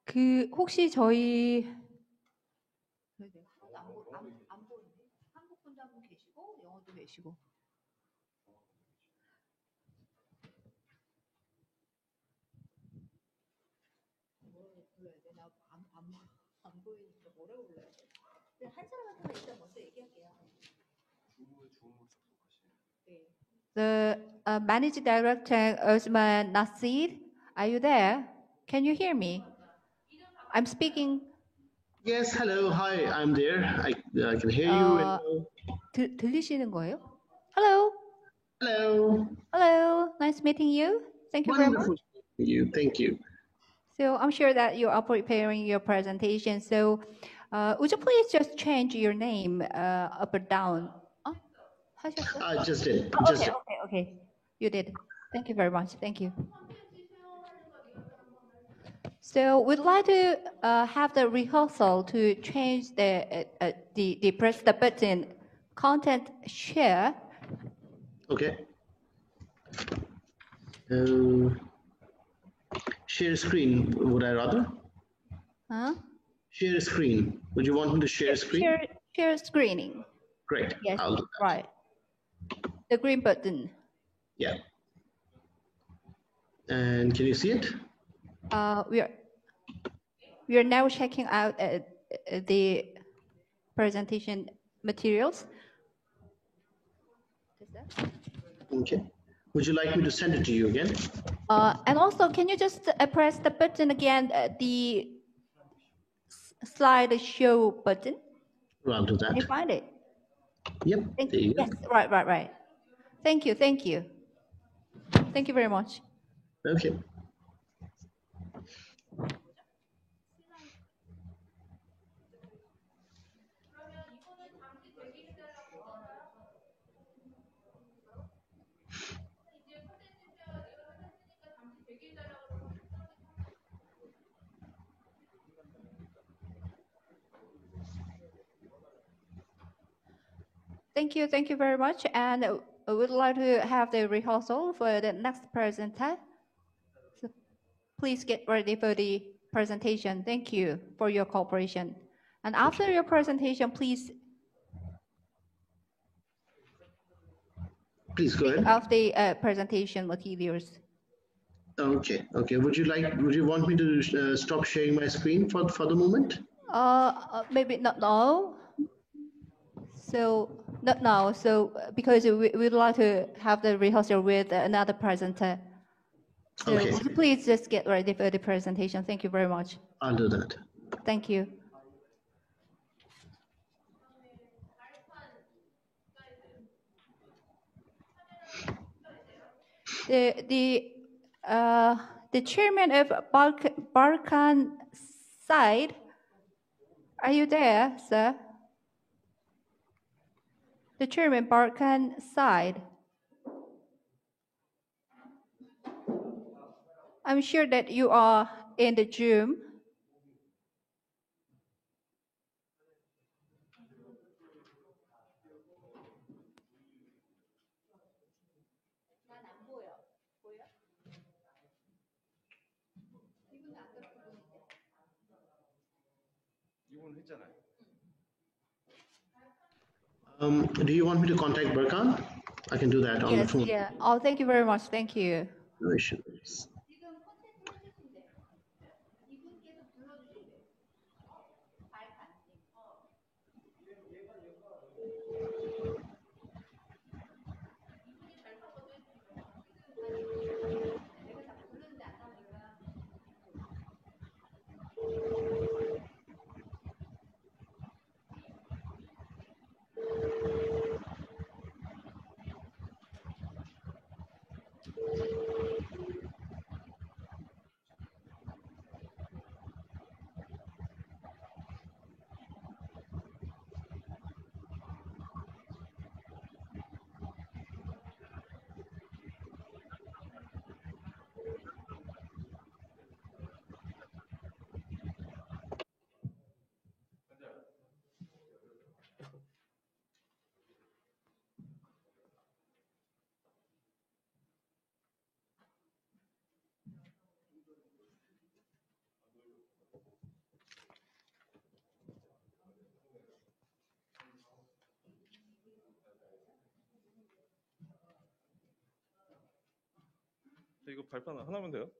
그 혹시 저희 안 보이네. 한국 분도 한 분 계시고 영어도 계시고. 뭐라고 불러야 돼? 나안 보이니까 뭐라고 불러야 돼? 한 사람한테만 일단 먼저 얘기할게요. The Managing Director Osman Nasir, are you there? Can you hear me? I'm speaking. Yes, hello, hi, I'm there. I can hear you. 들리시는 거예요? Hello. Hello. Hello. Nice meeting you. Thank you very much. Wonderful meeting you. Thank you. So I'm sure that you are preparing your presentation. So would you please just change your name up or down? I just did. Okay. You did. Thank you very much. Thank you. So we'd like to have the rehearsal to change the press the button content share. Okay. Share screen, would I rather? Huh? Share screen. Would you want me to share screen? Share screening. Great. Yes, I'll do that. right. The green button. Yeah. And can you see it? We are now checking out the presentation materials. Okay. Would you like me to send it to you again? And also, can you just press the button again, the slide show button? Well, I'll do that. Can you find it? Yep. Yes, right. Thank you. Thank you very much. Okay. Thank you very much. And I would like to have the rehearsal for the next presenter. So please get ready for the presentation. Thank you for your cooperation. And after your presentation, please go ahead. Of the presentation materials. Okay. Would you want me to stop sharing my screen for the moment? Maybe not now. So not now. So because we'd like to have the rehearsal with another presenter. So okay. would you please just get ready for the presentation? Thank you very much. I'll do that. Thank you. The chairman of Barkhan side, are you there, sir? The chairman Barkhan side. I'm sure that you are in the Zoom. Do you want me to contact Barkhan? I can do that on the phone. Yeah. Oh, thank you very much. Thank you. No issues. 이거 발판 하나면 돼요?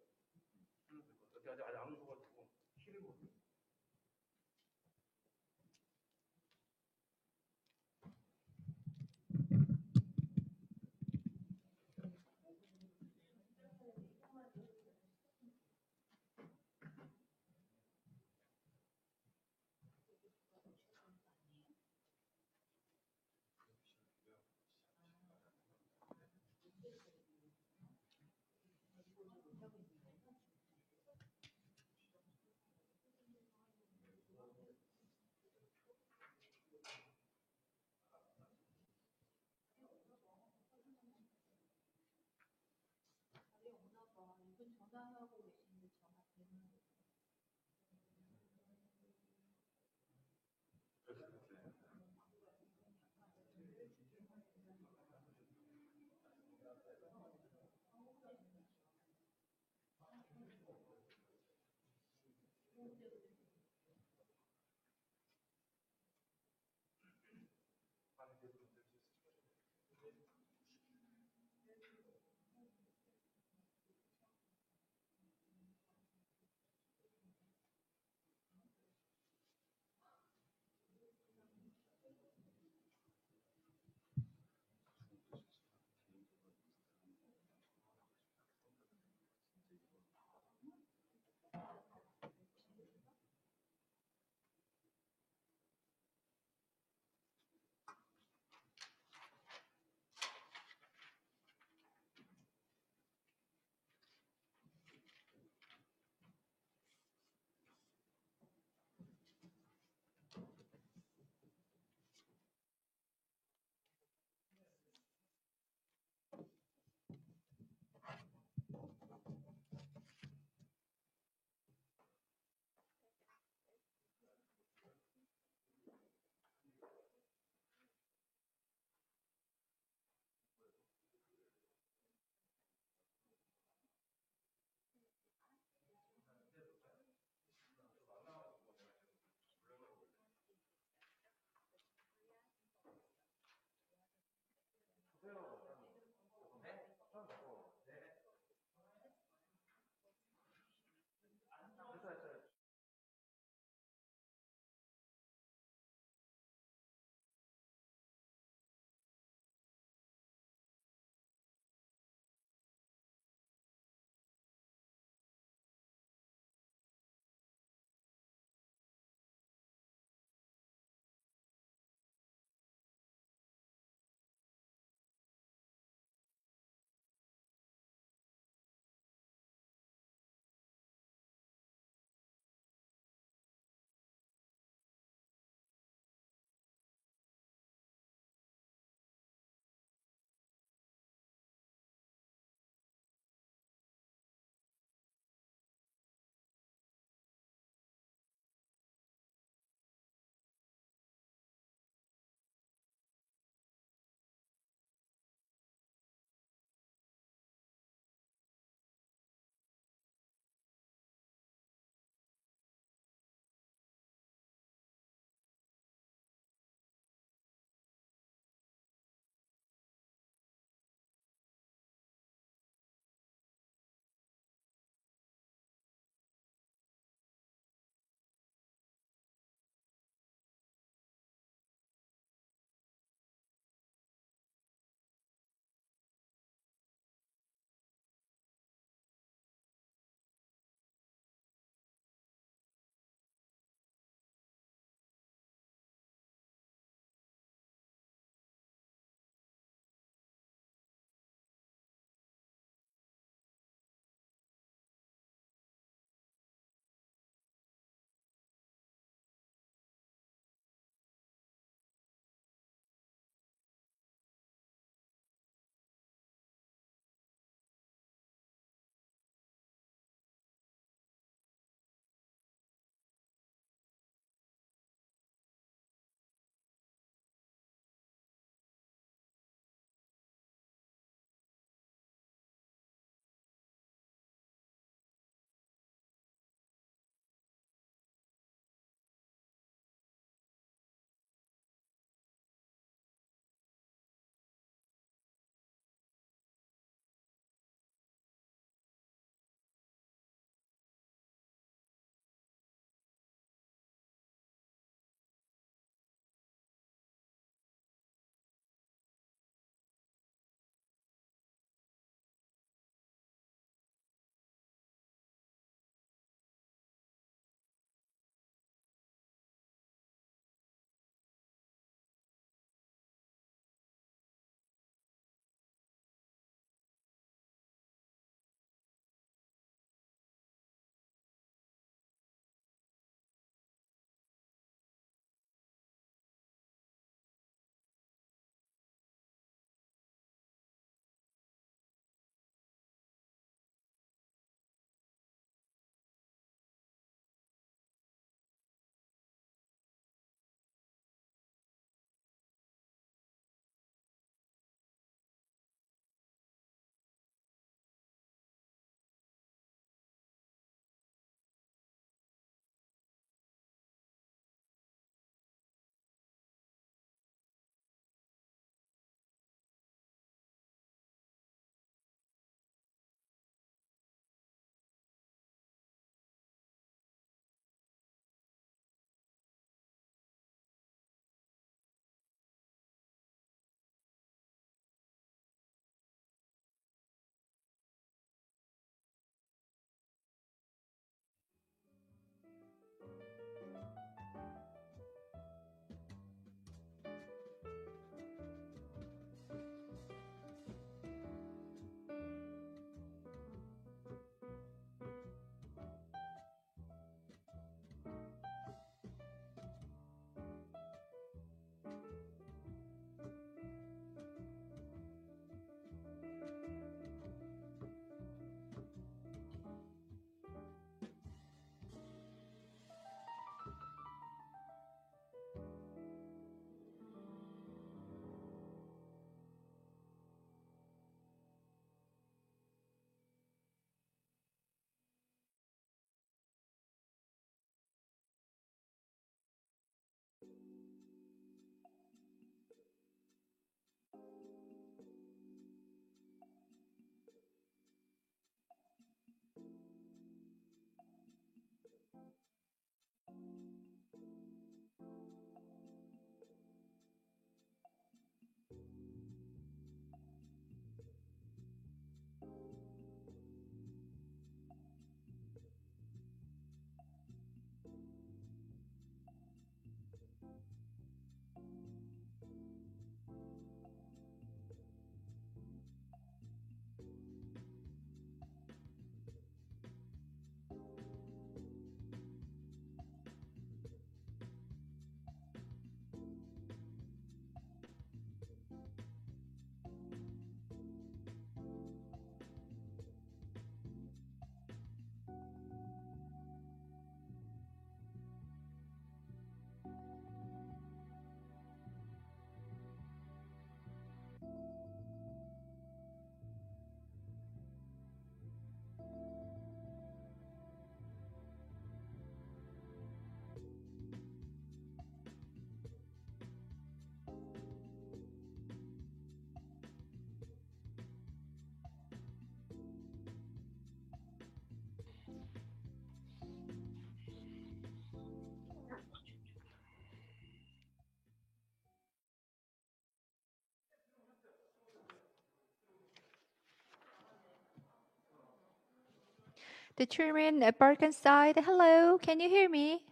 The chairman at Barkenside. Hello, can you hear me?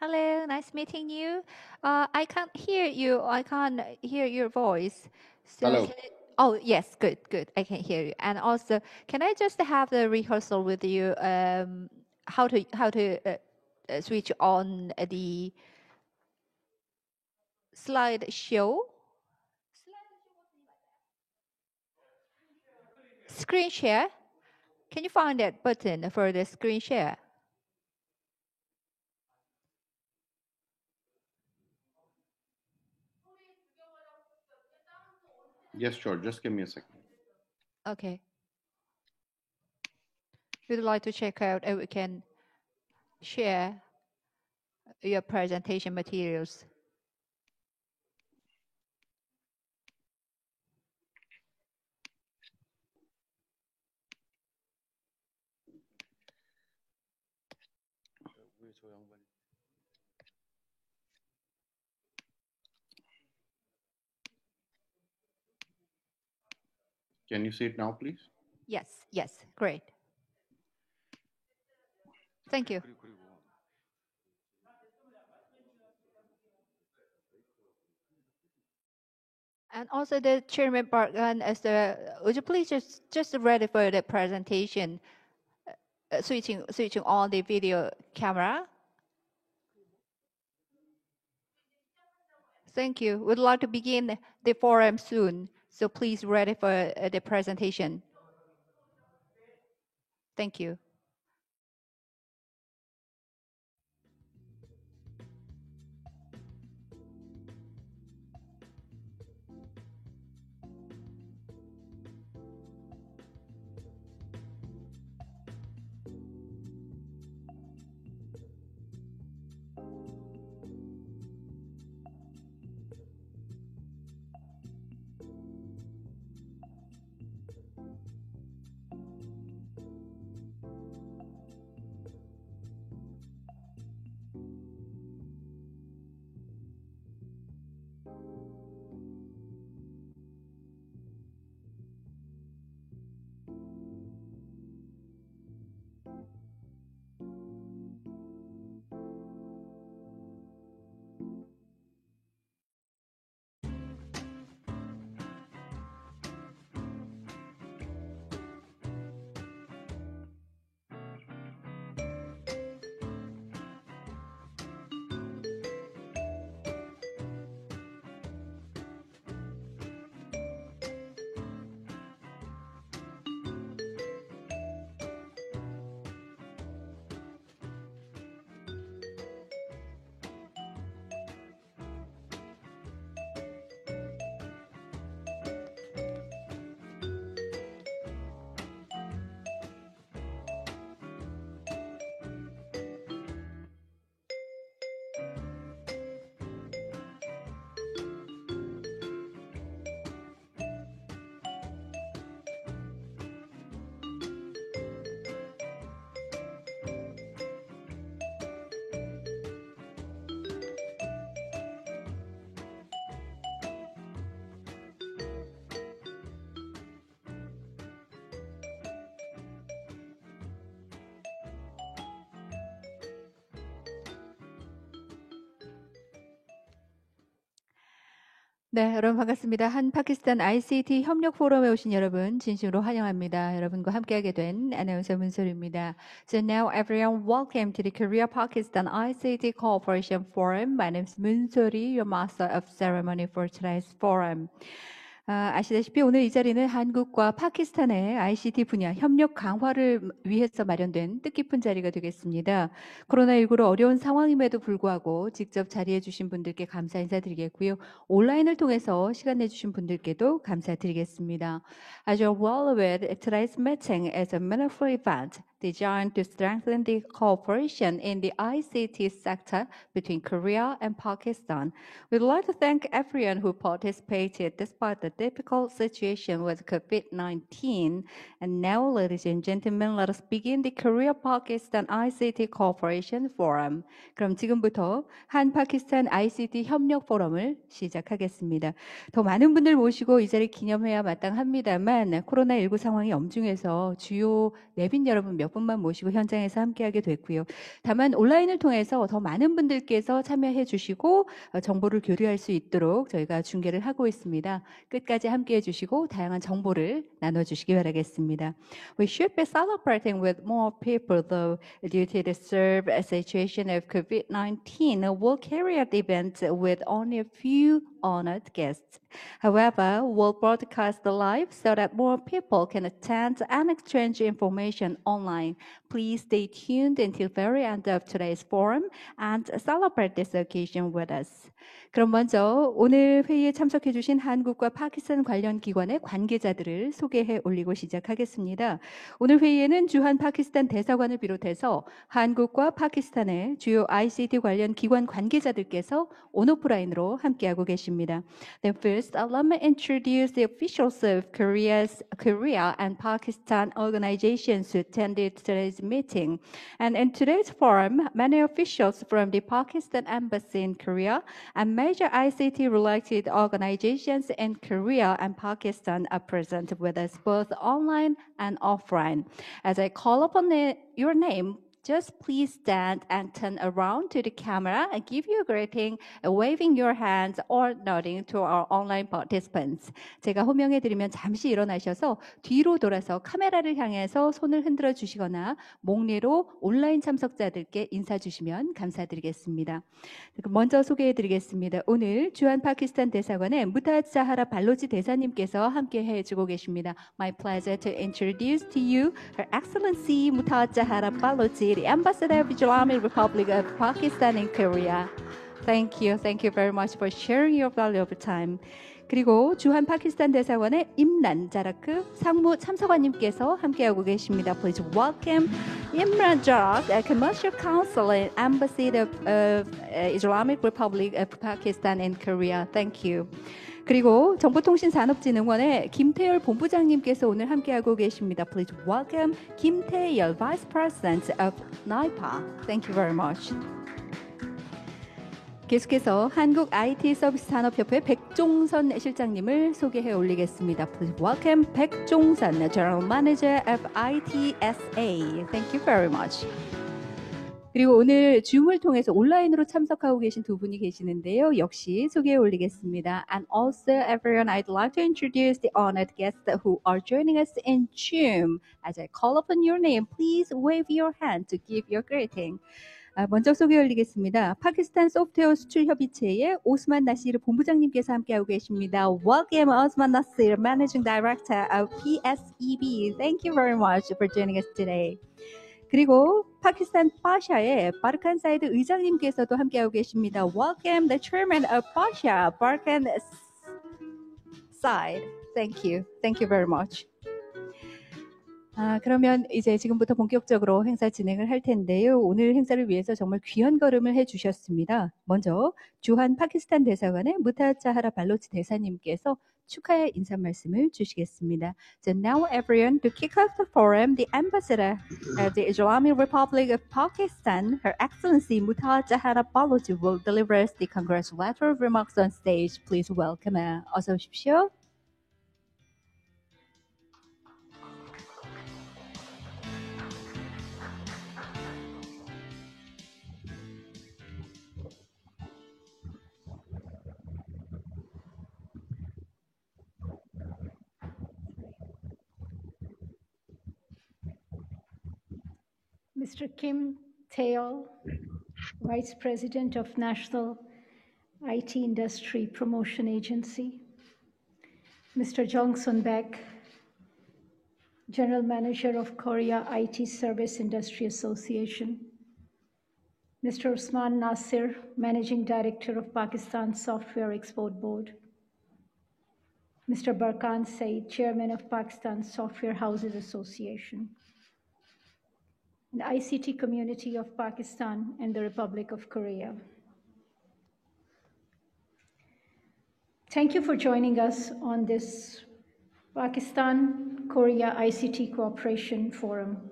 Hello, nice meeting you. I can't hear you. I can't hear your voice. So Hello. oh yes, good, good. I can hear you. And also, can I just have the rehearsal with you? How to switch on the slideshow? Screen share. Can you find that button for the screen share? Yes, sure. Just give me a second. Okay. We'd like to check out if we can share your presentation materials. Can you see it now, please? Yes, yes, great. Thank you. And also the Chairman Barkan, would you please just ready for the presentation, switching on the video camera? Thank you. We'd like to begin the forum soon, so please ready for the presentation. Thank you. 네, 여러분 반갑습니다. 한 파키스탄 ICT 협력 포럼에 오신 여러분 진심으로 환영합니다. 여러분과 함께하게 된 아나운서 문솔입니다. So now everyone welcome to the Korea Pakistan ICT Cooperation Forum. My name is Moonsori, your master of ceremony for today's forum. 아시다시피 오늘 이 자리는 한국과 파키스탄의 ICT 분야 협력 강화를 위해서 마련된 뜻깊은 자리가 되겠습니다. 코로나19로 어려운 상황임에도 불구하고 직접 자리해 주신 분들께 감사 인사드리겠고요. 온라인을 통해서 시간 내주신 분들께도 감사드리겠습니다. As you're well aware, today's meeting is a meaningful event designed to strengthen the cooperation in the ICT sector between Korea and Pakistan. We'd like to thank everyone who participated despite the difficult situation with COVID-19. And now, ladies and gentlemen, let us begin the Korea-Pakistan ICT Cooperation Forum. 그럼 지금부터 한-파키스탄 ICT 협력 포럼을 시작하겠습니다. 더 많은 분들 모시고 이 자리 기념해야 마땅합니다만 코로나19 상황이 엄중해서 주요 내빈 여러분 몇 몇 분만 모시고 현장에서 함께하게 됐고요. 다만 온라인을 통해서 더 많은 분들께서 참여해 주시고 정보를 교류할 수 있도록 저희가 중계를 하고 있습니다. 끝까지 함께해 주시고 다양한 정보를 나눠주시기 바라겠습니다. We should be celebrating with more people, though, due to the severe situation of COVID-19, we'll carry out the event with only a few honored guests. However, we'll broadcast live so that more people can attend and exchange information online. Please stay tuned until the very end of today's forum and celebrate this occasion with us. 그럼 먼저 오늘 회의에 참석해 주신 한국과 파키스탄 관련 기관의 관계자들을 소개해 올리고 시작하겠습니다. 오늘 회의에는 주한 파키스탄 대사관을 비롯해서 한국과 파키스탄의 주요 ICT 관련 기관 관계자들께서 온오프라인으로 함께하고 계십니다. Then first, allow me to introduce the officials of Korea and Pakistan organizations who attended today's meeting. And in today's forum, many officials from the Pakistan Embassy in Korea and major ICT-related organizations in Korea and Pakistan are present with us both online and offline. As I call upon your name, just please stand and turn around to the camera and give your greeting, waving your hands or nodding to our online participants. 제가 호명해드리면 잠시 일어나셔서 뒤로 돌아서 카메라를 향해서 손을 흔들어 주시거나 목례로 온라인 참석자들께 인사 주시면 감사드리겠습니다. 먼저 소개해드리겠습니다. 오늘 주한 파키스탄 대사관의 무타하지 자하라 발로지 대사님께서 함께 해주고 계십니다. My pleasure to introduce to you Her Excellency Muthahar Zahara Balochi, the Ambassador of the Islamic Republic of Pakistan in Korea. Thank you very much for sharing your valuable time. 그리고 주한 파키스탄 대사관의 임란 자라크 상무 참사관님께서 함께하고 계십니다. Please welcome Imran Jarak, Commercial Counsel and Embassy of Islamic Republic of Pakistan in Korea. Thank you. 그리고 정보통신산업진흥원의 김태열 본부장님께서 오늘 함께하고 계십니다. Please welcome 김태열, Vice President of NIPA. Thank you very much. 계속해서 한국 IT 서비스 산업협회 백종선 실장님을 소개해 올리겠습니다. Please welcome 백종선, General Manager of ITSA. Thank you very much. 그리고 오늘 줌을 통해서 온라인으로 참석하고 계신 두 분이 계시는데요. 역시 소개해 올리겠습니다. And also everyone, I'd like to introduce the honored guests who are joining us in Zoom. As I call upon your name, please wave your hand to give your greeting. 먼저 소개 올리겠습니다. 파키스탄 소프트웨어 수출 협의체의 오스만 나시르 본부장님께서 함께하고 계십니다. Welcome, Osman Nasir, Managing Director of PSEB. Thank you very much for joining us today. 그리고 파키스탄 파샤의 바르칸 사이드 의장님께서도 함께하고 계십니다. Welcome, the Chairman of Pasha, Barkan Said. Thank you very much. 그러면 이제 지금부터 본격적으로 행사 진행을 할 텐데요. 오늘 행사를 위해서 정말 귀한 걸음을 해주셨습니다. 먼저 주한 파키스탄 대사관의 무타하지 자하라 발로치 대사님께서 축하의 인사 말씀을 주시겠습니다. So now everyone, to kick off the forum, the Ambassador of the Islamic Republic of Pakistan, Her Excellency Muthahar Zahara Balochi, will deliver us the congratulatory remarks on stage. Please welcome her. 어서 오십시오. Mr. Kim Tae-yeol, Vice President of National IT Industry Promotion Agency, Mr. Jong Sun-baek, General Manager of Korea IT Service Industry Association, Mr. Usman Nasir, Managing Director of Pakistan Software Export Board, Mr. Barkan Said, Chairman of Pakistan Software Houses Association, and ICT community of Pakistan and the Republic of Korea. Thank you for joining us on this Pakistan-Korea ICT Cooperation Forum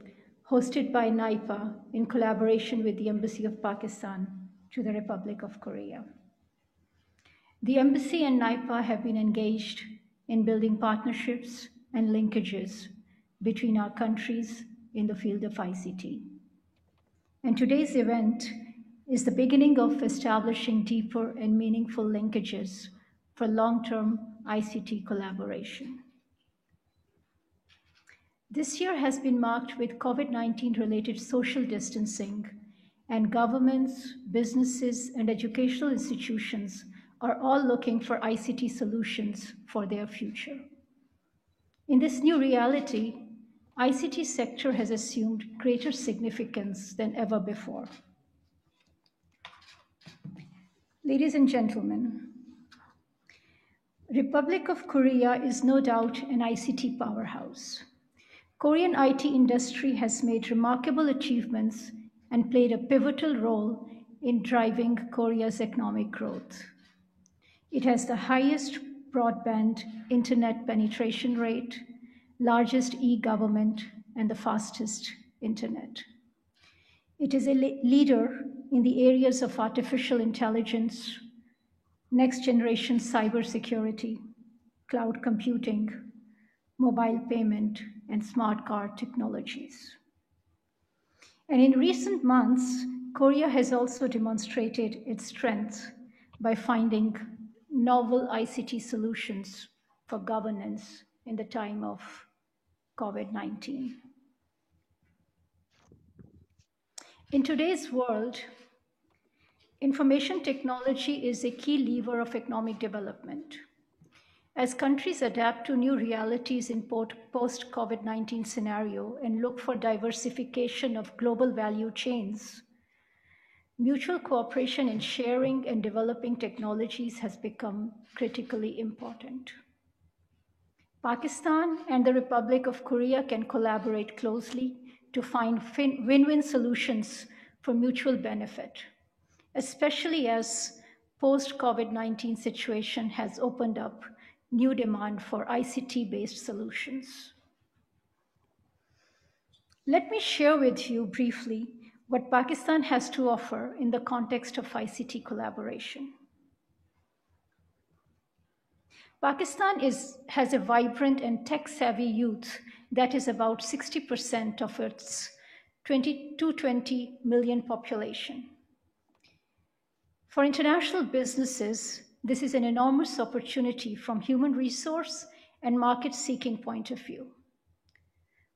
hosted by NIPA in collaboration with the Embassy of Pakistan to the Republic of Korea. The Embassy and NIPA have been engaged in building partnerships and linkages between our countries in the field of ICT. And today's event is the beginning of establishing deeper and meaningful linkages for long-term ICT collaboration. This year has been marked with COVID-19 related social distancing, and governments, businesses, and educational institutions are all looking for ICT solutions for their future. In this new reality, ICT sector has assumed greater significance than ever before. Ladies and gentlemen, Republic of Korea is no doubt an ICT powerhouse. Korean IT industry has made remarkable achievements and played a pivotal role in driving Korea's economic growth. It has the highest broadband internet penetration rate, largest e-government, and the fastest internet. It is a leader in the areas of artificial intelligence, next-generation cybersecurity, cloud computing, mobile payment, and smart card technologies. And in recent months, Korea has also demonstrated its strength by finding novel ICT solutions for governance in the time of COVID-19. In today's world, information technology is a key lever of economic development. As countries adapt to new realities in post-COVID-19 scenario and look for diversification of global value chains, mutual cooperation in sharing and developing technologies has become critically important. Pakistan and the Republic of Korea can collaborate closely to find win-win solutions for mutual benefit, especially as post-COVID-19 situation has opened up new demand for ICT-based solutions. Let me share with you briefly what Pakistan has to offer in the context of ICT collaboration. Pakistan has a vibrant and tech-savvy youth that is about 60% of its 220 million population. For international businesses, this is an enormous opportunity from human resource and market-seeking point of view.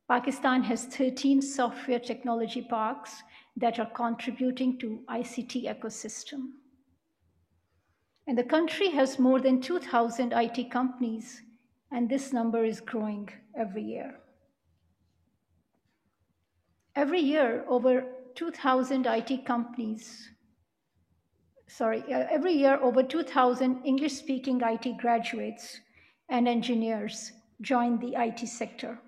Pakistan has 13 software technology parks that are contributing to ICT ecosystem. And the country has more than 2,000 IT companies, and this number is growing every year. Every year, over 2,000 English-speaking IT graduates and engineers join the IT sector,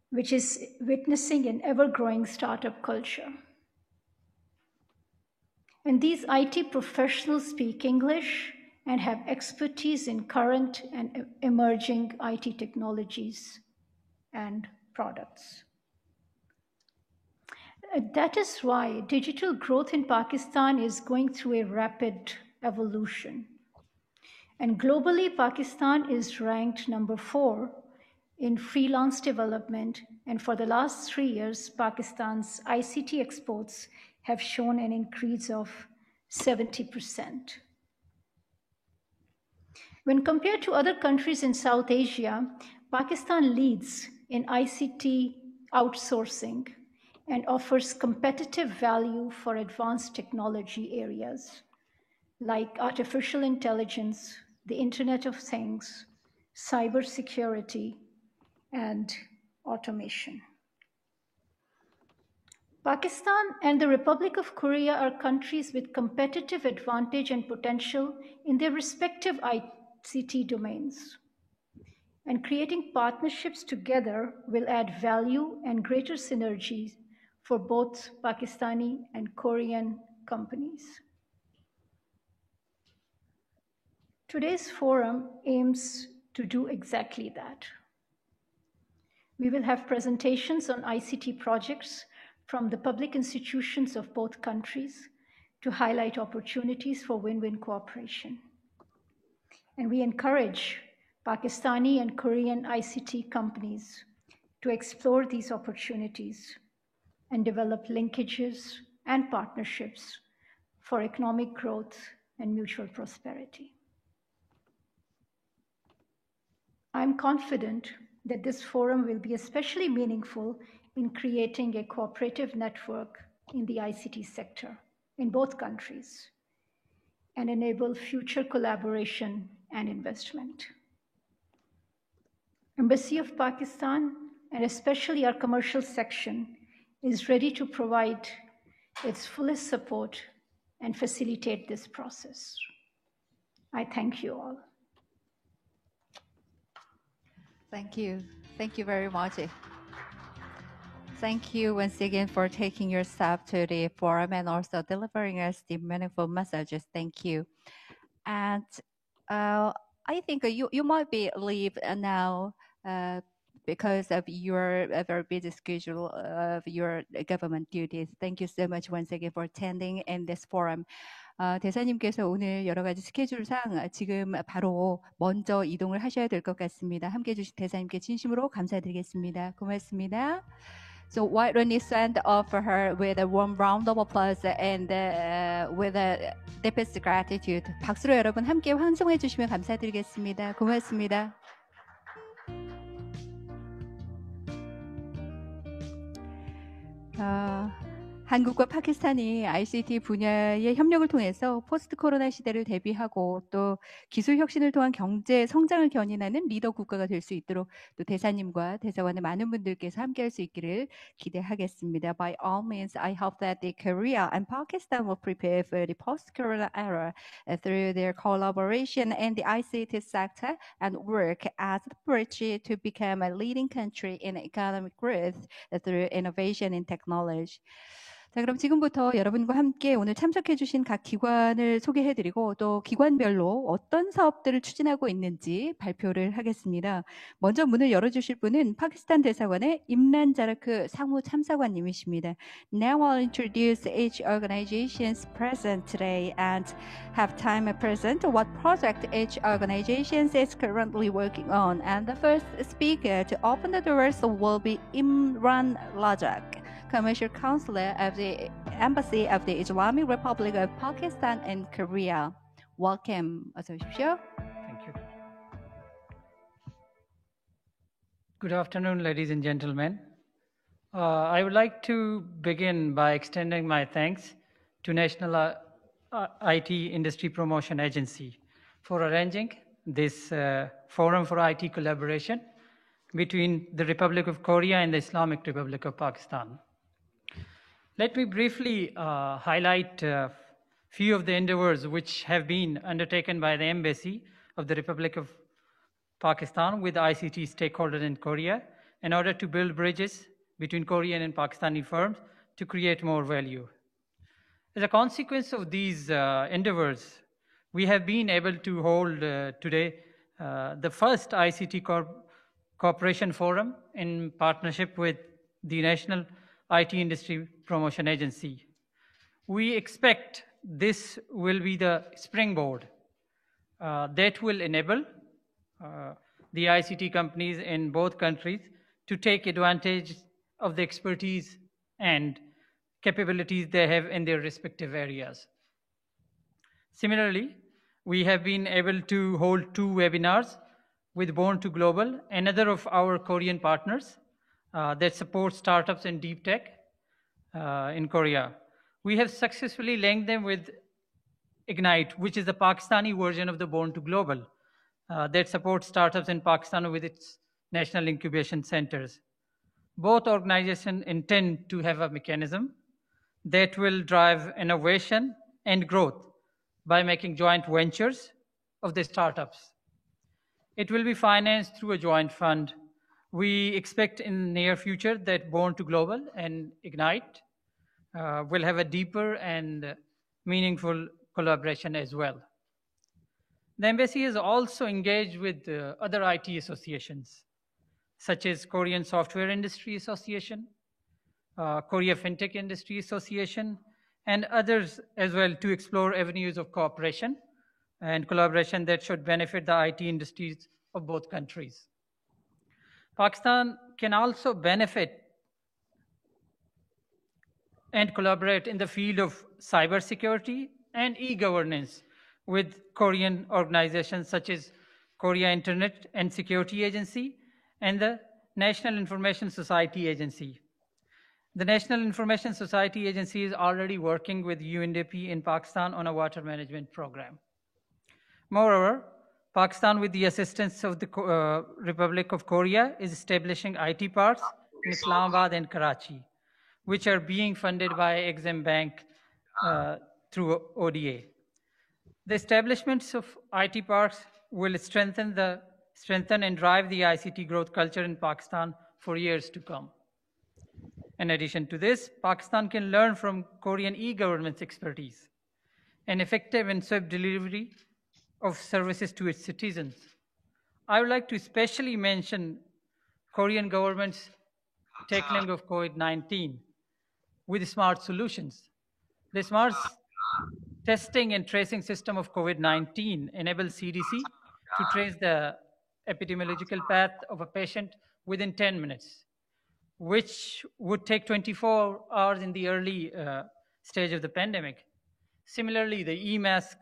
which is witnessing an ever-growing startup culture. And these IT professionals speak English and have expertise in current and emerging IT technologies and products. That is why digital growth in Pakistan is going through a rapid evolution. And globally, Pakistan is ranked number 4 in freelance development. And for the last 3 years, Pakistan's ICT exports have shown an increase of 70%. When compared to other countries in South Asia, Pakistan leads in ICT outsourcing and offers competitive value for advanced technology areas like artificial intelligence, the Internet of Things, cybersecurity, and automation. Pakistan and the Republic of Korea are countries with competitive advantage and potential in their respective ICT domains. And creating partnerships together will add value and greater synergies for both Pakistani and Korean companies. Today's forum aims to do exactly that. We will have presentations on ICT projects from the public institutions of both countries to highlight opportunities for win-win cooperation. And we encourage Pakistani and Korean ICT companies to explore these opportunities and develop linkages and partnerships for economic growth and mutual prosperity. I'm confident that this forum will be especially meaningful in creating a cooperative network in the ICT sector in both countries and enable future collaboration and investment. Embassy of Pakistan, and especially our commercial section, is ready to provide its fullest support and facilitate this process. I thank you all. Thank you. Thank you very much. Thank you once again for taking yourself to the forum and also delivering us the meaningful messages. Thank you. And I think you might be leave now because of your very busy schedule of your government duties. Thank you so much once again for attending in this forum. 대사님께서 오늘 여러 가지 스케줄상 지금 바로 먼저 이동을 하셔야 될 것 같습니다. 함께해 주신 대사님께 진심으로 감사드리겠습니다. 고맙습니다. So why don't you send off for her with a warm round of applause and with a deepest gratitude. 박수로 여러분 함께 환송해 주시면 감사드리겠습니다. 고맙습니다. 한국과 파키스탄이 ICT 분야의 협력을 통해서 포스트 코로나 시대를 대비하고 또 기술 혁신을 통한 경제 성장을 견인하는 리더 국가가 될 수 있도록 또 대사님과 대사관의 많은 분들께서 함께할 수 있기를 기대하겠습니다. By all means, I hope that the Korea and Pakistan will prepare for the post-corona era through their collaboration in the ICT sector and work as a bridge to become a leading country in economic growth through innovation in technology. 자, 그럼 지금부터 여러분과 함께 오늘 참석해주신 각 기관을 소개해드리고 또 기관별로 어떤 사업들을 추진하고 있는지 발표를 하겠습니다. 먼저 문을 열어주실 분은 파키스탄 대사관의 임란 자라크 상무 참사관님이십니다. Now I'll introduce each organization's present today and have time present what project each organization is currently working on. And the first speaker to open the doors will be Imran Rajak, Commercial Counselor of the Embassy of the Islamic Republic of Pakistan and Korea. Welcome. 어서 오십시오. Thank you. Good afternoon, ladies and gentlemen. I would like to begin by extending my thanks to National IT Industry Promotion Agency for arranging this forum for IT collaboration between the Republic of Korea and the Islamic Republic of Pakistan. Let me briefly highlight a few of the endeavors which have been undertaken by the Embassy of the Republic of Pakistan with ICT stakeholders in Korea in order to build bridges between Korean and Pakistani firms to create more value. As a consequence of these endeavors, we have been able to hold today the first ICT Cooperation Forum in partnership with the National IT Industry Promotion Agency. We expect this will be the springboard that will enable the ICT companies in both countries to take advantage of the expertise and capabilities they have in their respective areas. Similarly, we have been able to hold 2 webinars with Born to Global, another of our Korean partners that supports startups and deep tech in Korea. We have successfully linked them with Ignite, which is the Pakistani version of the Born to Global that supports startups in Pakistan with its national incubation centers. Both organizations intend to have a mechanism that will drive innovation and growth by making joint ventures of the startups. It will be financed through a joint fund. We expect in the near future that Born to Global and Ignite will have a deeper and meaningful collaboration as well. The Embassy is also engaged with other IT associations, such as Korean Software Industry Association, Korea FinTech Industry Association, and others as well to explore avenues of cooperation and collaboration that should benefit the IT industries of both countries. Pakistan can also benefit and collaborate in the field of cybersecurity and e-governance with Korean organizations such as Korea Internet and Security Agency and the National Information Society Agency. The National Information Society Agency is already working with UNDP in Pakistan on a water management program. Moreover, Pakistan, with the assistance of the Republic of Korea, is establishing IT parks in Islamabad and Karachi, which are being funded by Exim Bank through ODA. The establishments of IT parks will strengthen and drive the ICT growth culture in Pakistan for years to come. In addition to this, Pakistan can learn from Korean e-government's expertise and effective and swift delivery of services to its citizens. I would like to especially mention Korean government's tackling of COVID-19 with smart solutions. The smart testing and tracing system of COVID-19 enables CDC to trace the epidemiological path of a patient within 10 minutes, which would take 24 hours in the early stage of the pandemic. Similarly, the e-mask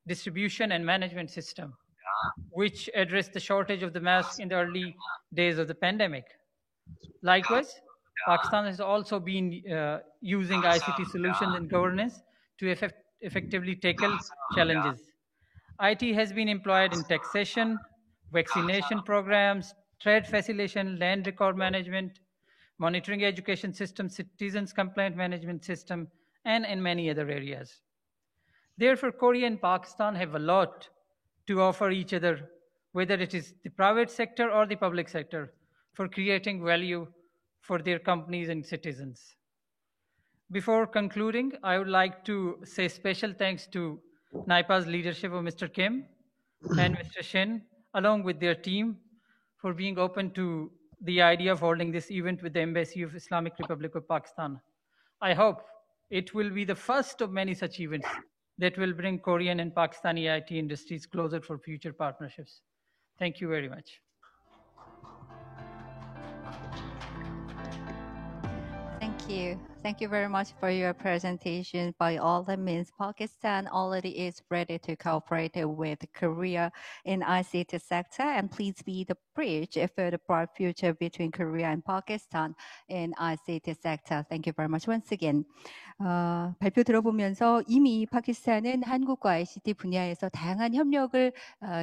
distribution and management system, which addressed the shortage of the mask in the early days of the pandemic. Likewise, Pakistan has also been using ICT solutions and governance to effectively tackle challenges. IT has been employed in taxation, vaccination programs, trade facilitation, land record management, monitoring education system, citizens complaint management system, and in many other areas. Therefore, Korea and Pakistan have a lot to offer each other, whether it is the private sector or the public sector, for creating value for their companies and citizens. Before concluding, I would like to say special thanks to NIPA's leadership of Mr. Kim and Mr. Shin, along with their team, for being open to the idea of holding this event with the Embassy of Islamic Republic of Pakistan. I hope it will be the first of many such events that will bring Korean and Pakistani IT industries closer for future partnerships. Thank you very much. Thank you. Thank you very much for your presentation. By all that means, Pakistan already is ready to cooperate with Korea in ICT sector, and please be the bridge for the bright future between Korea and Pakistan in ICT sector. Thank you very much once again. 발표 들어보면서 이미 파키스탄은 한국과 ICT 분야에서 다양한 협력을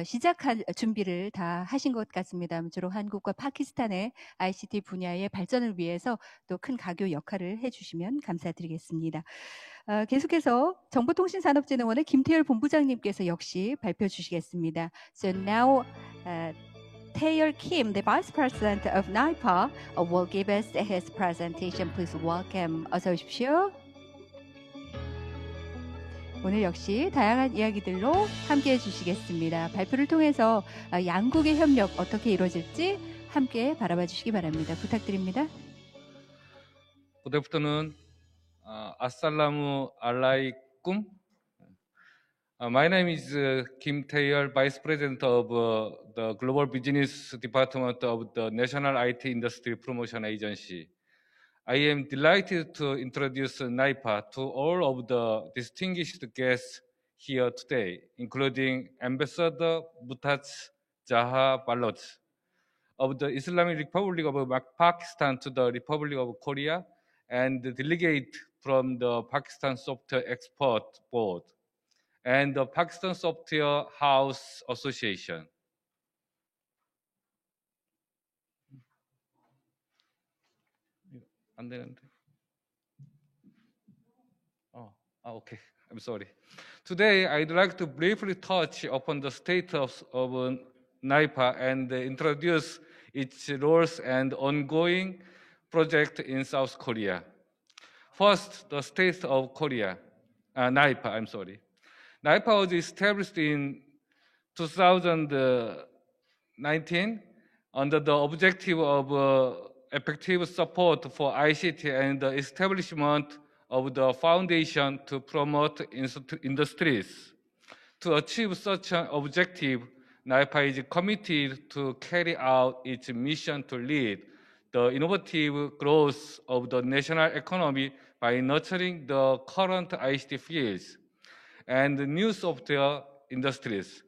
시작할 준비를 다 하신 것 같습니다. 주로 한국과 파키스탄의 ICT 분야의 발전을 위해서 또 큰 가교 역할을 해주시면 감사드리겠습니다. 계속해서 정보통신산업진흥원의 김태열 본부장님께서 역시 발표 주시겠습니다. So now, Taeyeol Kim, the Vice President of NIPA, will give us his presentation. Please welcome. 어서 오십시오. 오늘 역시 다양한 이야기들로 함께해 주시겠습니다. 발표를 통해서 양국의 협력 어떻게 이루어질지 함께 바라봐 주시기 바랍니다. 부탁드립니다. Good afternoon. Assalamu alaikum. My name is Kim Taeyeol, Vice President of the Global Business Department of the National IT Industry Promotion Agency. I am delighted to introduce NIPA to all of the distinguished guests here today, including Ambassador Mutaz Jaha Baloch of the Islamic Republic of Pakistan to the Republic of Korea, and the delegate from the Pakistan Software Export Board and the Pakistan Software House Association. Okay, I'm sorry. Today, I'd like to briefly touch upon the status of NIPA and introduce its roles and ongoing project in South Korea. First, the state of Korea, NIPA, I'm sorry. NIPA was established in 2019 under the objective of effective support for ICT and the establishment of the foundation to promote industries. To achieve such an objective, NIPA is committed to carry out its mission to lead the innovative growth of the national economy by nurturing the current ICT fields and new software industries.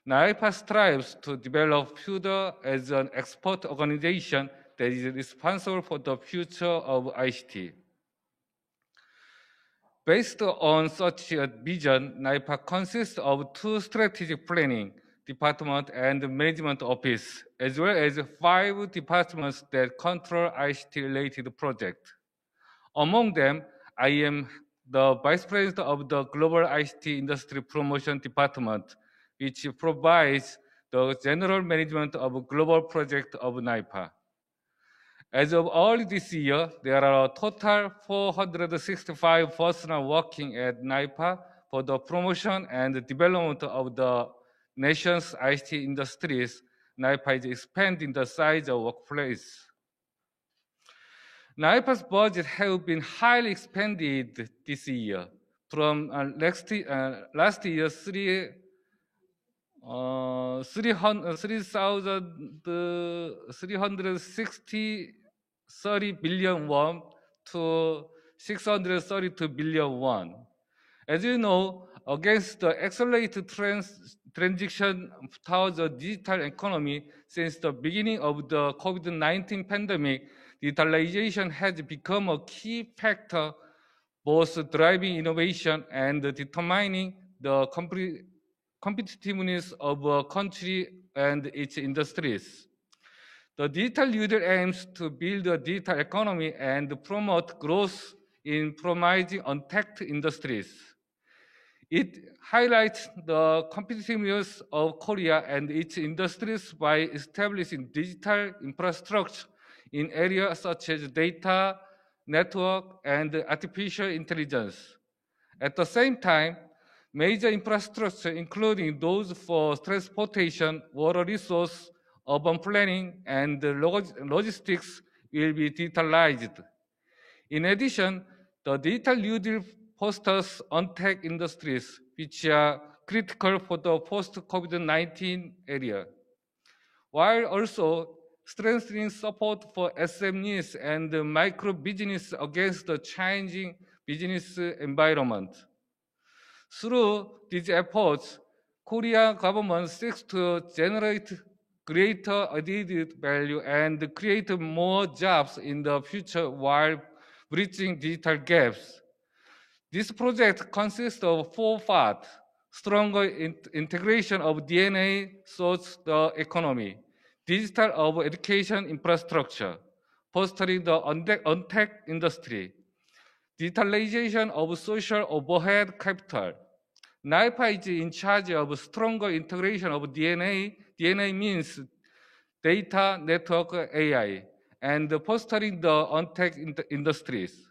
NIPA strives to develop FUDA as an export organization that is responsible for the future of ICT. Based on such a vision, NIPA consists of 2 strategic planning department and management office, as well as 5 departments that control ICT-related projects. Among them, I am the Vice President of the Global ICT Industry Promotion Department, which provides the general management of global projects of NIPA. As of early this year, there are a total 465 personnel working at NIPA for the promotion and development of the nation's ICT industries. NIPA is expanding the size of workplace. NIPA's budget has been highly expanded this year from last year's 30 billion won to 632 billion won. As you know, against the accelerated transition towards a digital economy since the beginning of the COVID-19 pandemic, digitalization has become a key factor both driving innovation and determining the competitiveness of a country and its industries. The digital leader aims to build a digital economy and promote growth in promising untapped industries. It highlights the competitiveness of Korea and its industries by establishing digital infrastructure in areas such as data, network, and artificial intelligence. At the same time, major infrastructure, including those for transportation, water resource, urban planning, and logistics, will be digitalized. In addition, the digital New Deal fosters untapped industries, which are critical for the post-COVID-19 era, while also strengthening support for SMEs and micro business against the changing business environment. Through these efforts, Korean government seeks to generate greater added value and create more jobs in the future while bridging digital gaps. This project consists of 4 parts: stronger integration of DNA through the economy, digital of education infrastructure, fostering the untapped industry, digitalization of social overhead capital. NIPA is in charge of stronger integration of DNA. DNA means data, network, AI, and fostering the untapped industries.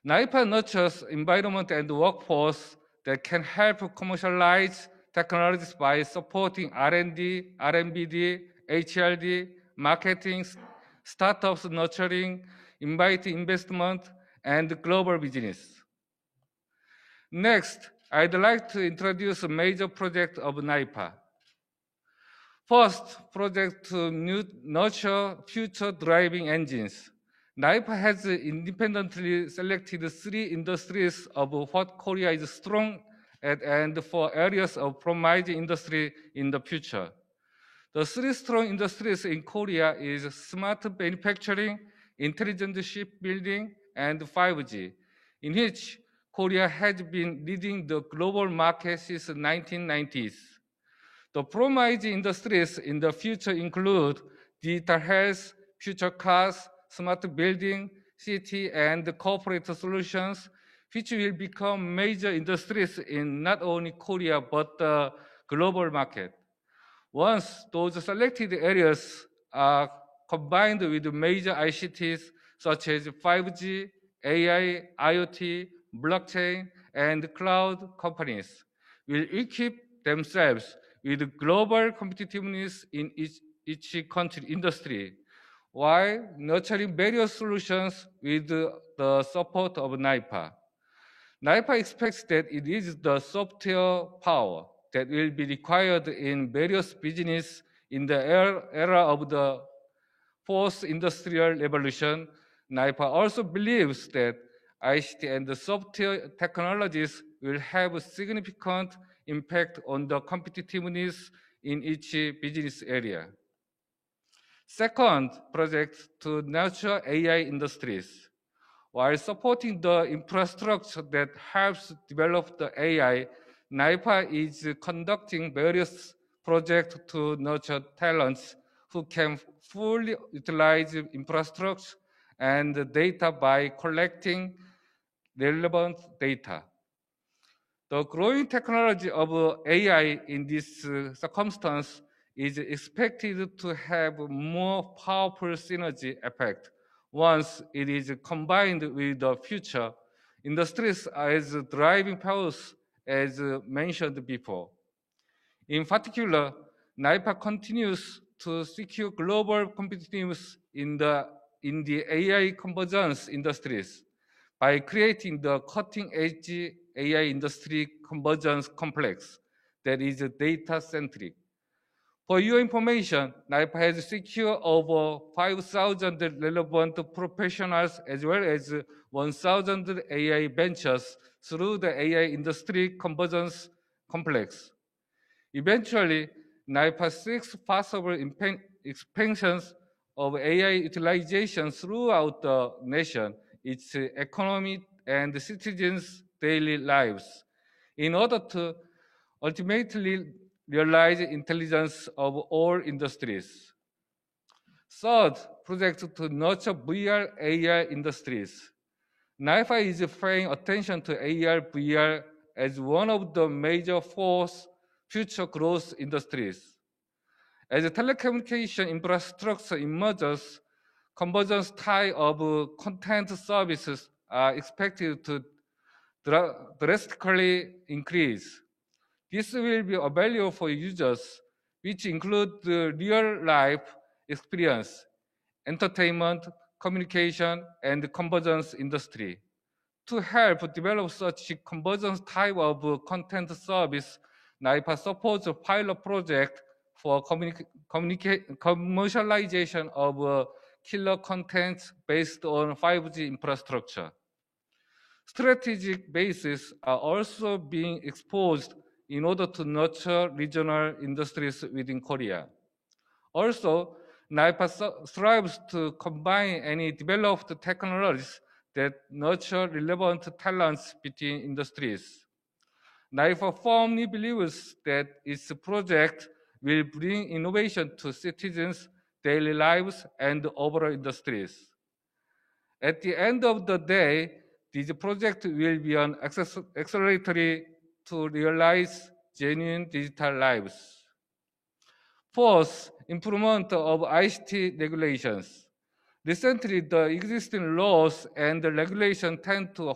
NIPA nurtures environment and workforce that can help commercialize technologies by supporting R&D, R&BD, HLD, marketing, startups nurturing, inviting investment, and global business. Next, I'd like to introduce a major project of NIPA. First, project to nurture future driving engines. NIPA has independently selected 3 industries of what Korea is strong at and 4 areas of promising industry in the future. The 3 strong industries in Korea is smart manufacturing, intelligent shipbuilding, and 5G, in which Korea has been leading the global market since the 1990s. The promising industries in the future include digital health, future cars, smart building, city, and corporate solutions, which will become major industries in not only Korea, but the global market. Once those selected areas are combined with major ICTs such as 5G, AI, IoT, blockchain, and cloud companies will equip themselves with global competitiveness in each country industry, while nurturing various solutions with the support of NIPA. NIPA expects that it is the software power that will be required in various business in the era of the fourth industrial revolution, NIPA also believes that ICT and the software technologies will have a significant impact on the competitiveness in each business area. Second, project to nurture AI industries. While supporting the infrastructure that helps develop the AI, NIPA is conducting various projects to nurture talents who can fully utilize infrastructure and data by collecting relevant data. The growing technology of AI in this circumstance is expected to have more powerful synergy effect once it is combined with the future industries as driving powers, as mentioned before. In particular, NIPA continues to secure global competitiveness in the AI convergence industries by creating the cutting-edge AI industry convergence complex that is data-centric. For your information, NIPA has secured over 5,000 relevant professionals as well as 1,000 AI ventures through the AI industry convergence complex. Eventually, NIPA seeks possible expansions of AI utilization throughout the nation, its economy, and citizens' daily lives, in order to ultimately realize intelligence of all industries. Third, project to nurture VR AI industries. NIPA is paying attention to AR VR as one of the major fourth future growth industries. As telecommunication infrastructure emerges, convergence type of content services are expected to drastically increase. This will be a value for users, which include the real-life experience, entertainment, communication, and convergence industry. To help develop such convergence type of content service, NIPA supports a pilot project for commercialization of killer content based on 5G infrastructure. Strategic bases are also being exposed in order to nurture regional industries within Korea. Also, NIPA strives to combine any developed technologies that nurture relevant talents between industries. NIPA firmly believes that its project will bring innovation to citizens' daily lives and overall industries. At the end of the day, this project will be an accelerator to realize genuine digital lives. Fourth, improvement of ICT regulations. Recently, the existing laws and the regulations tend to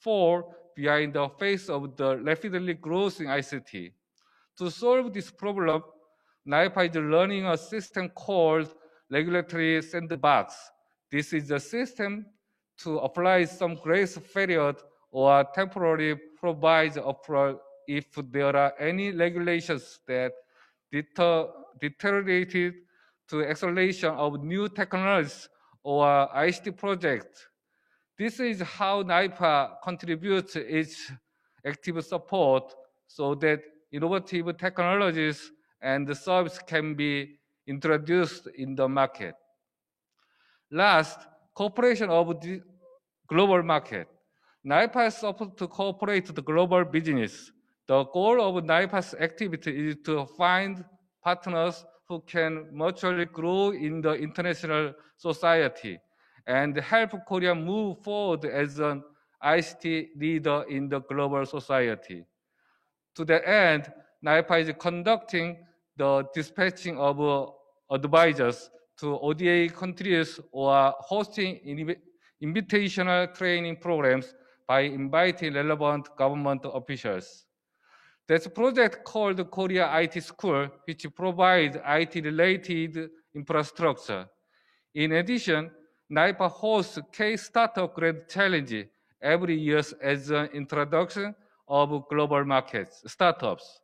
fall behind the face of the rapidly growing ICT. To solve this problem, NIPA is running a system called Regulatory Sandbox. This is a system to apply some grace period or temporarily provide approval if there are any regulations that deteriorated to acceleration of new technologies or ICT projects. This is how NIPA contributes its active support so that innovative technologies and the service can be introduced in the market. Last, cooperation of the global market. NIPA is supposed to cooperate with the global business. The goal of NIPA's activity is to find partners who can mutually grow in the international society and help Korea move forward as an ICT leader in the global society. To that end, NIPA is conducting the dispatching of advisors to ODA countries or hosting invitational training programs by inviting relevant government officials. There's a project called Korea IT School, which provides IT-related infrastructure. In addition, NIPA hosts K-Startup Grand Challenge every year as an introduction of global markets, startups.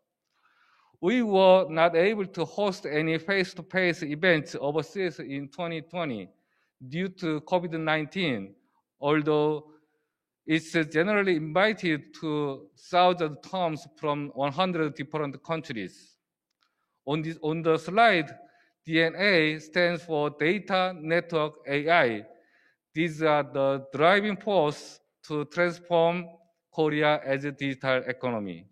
we were not able to host any face-to-face events overseas in 2020 due to COVID-19, although it's generally invited to thousands of terms from 100 different countries. On the slide, DNA stands for Data Network AI. These are the driving force to transform Korea as a digital economy.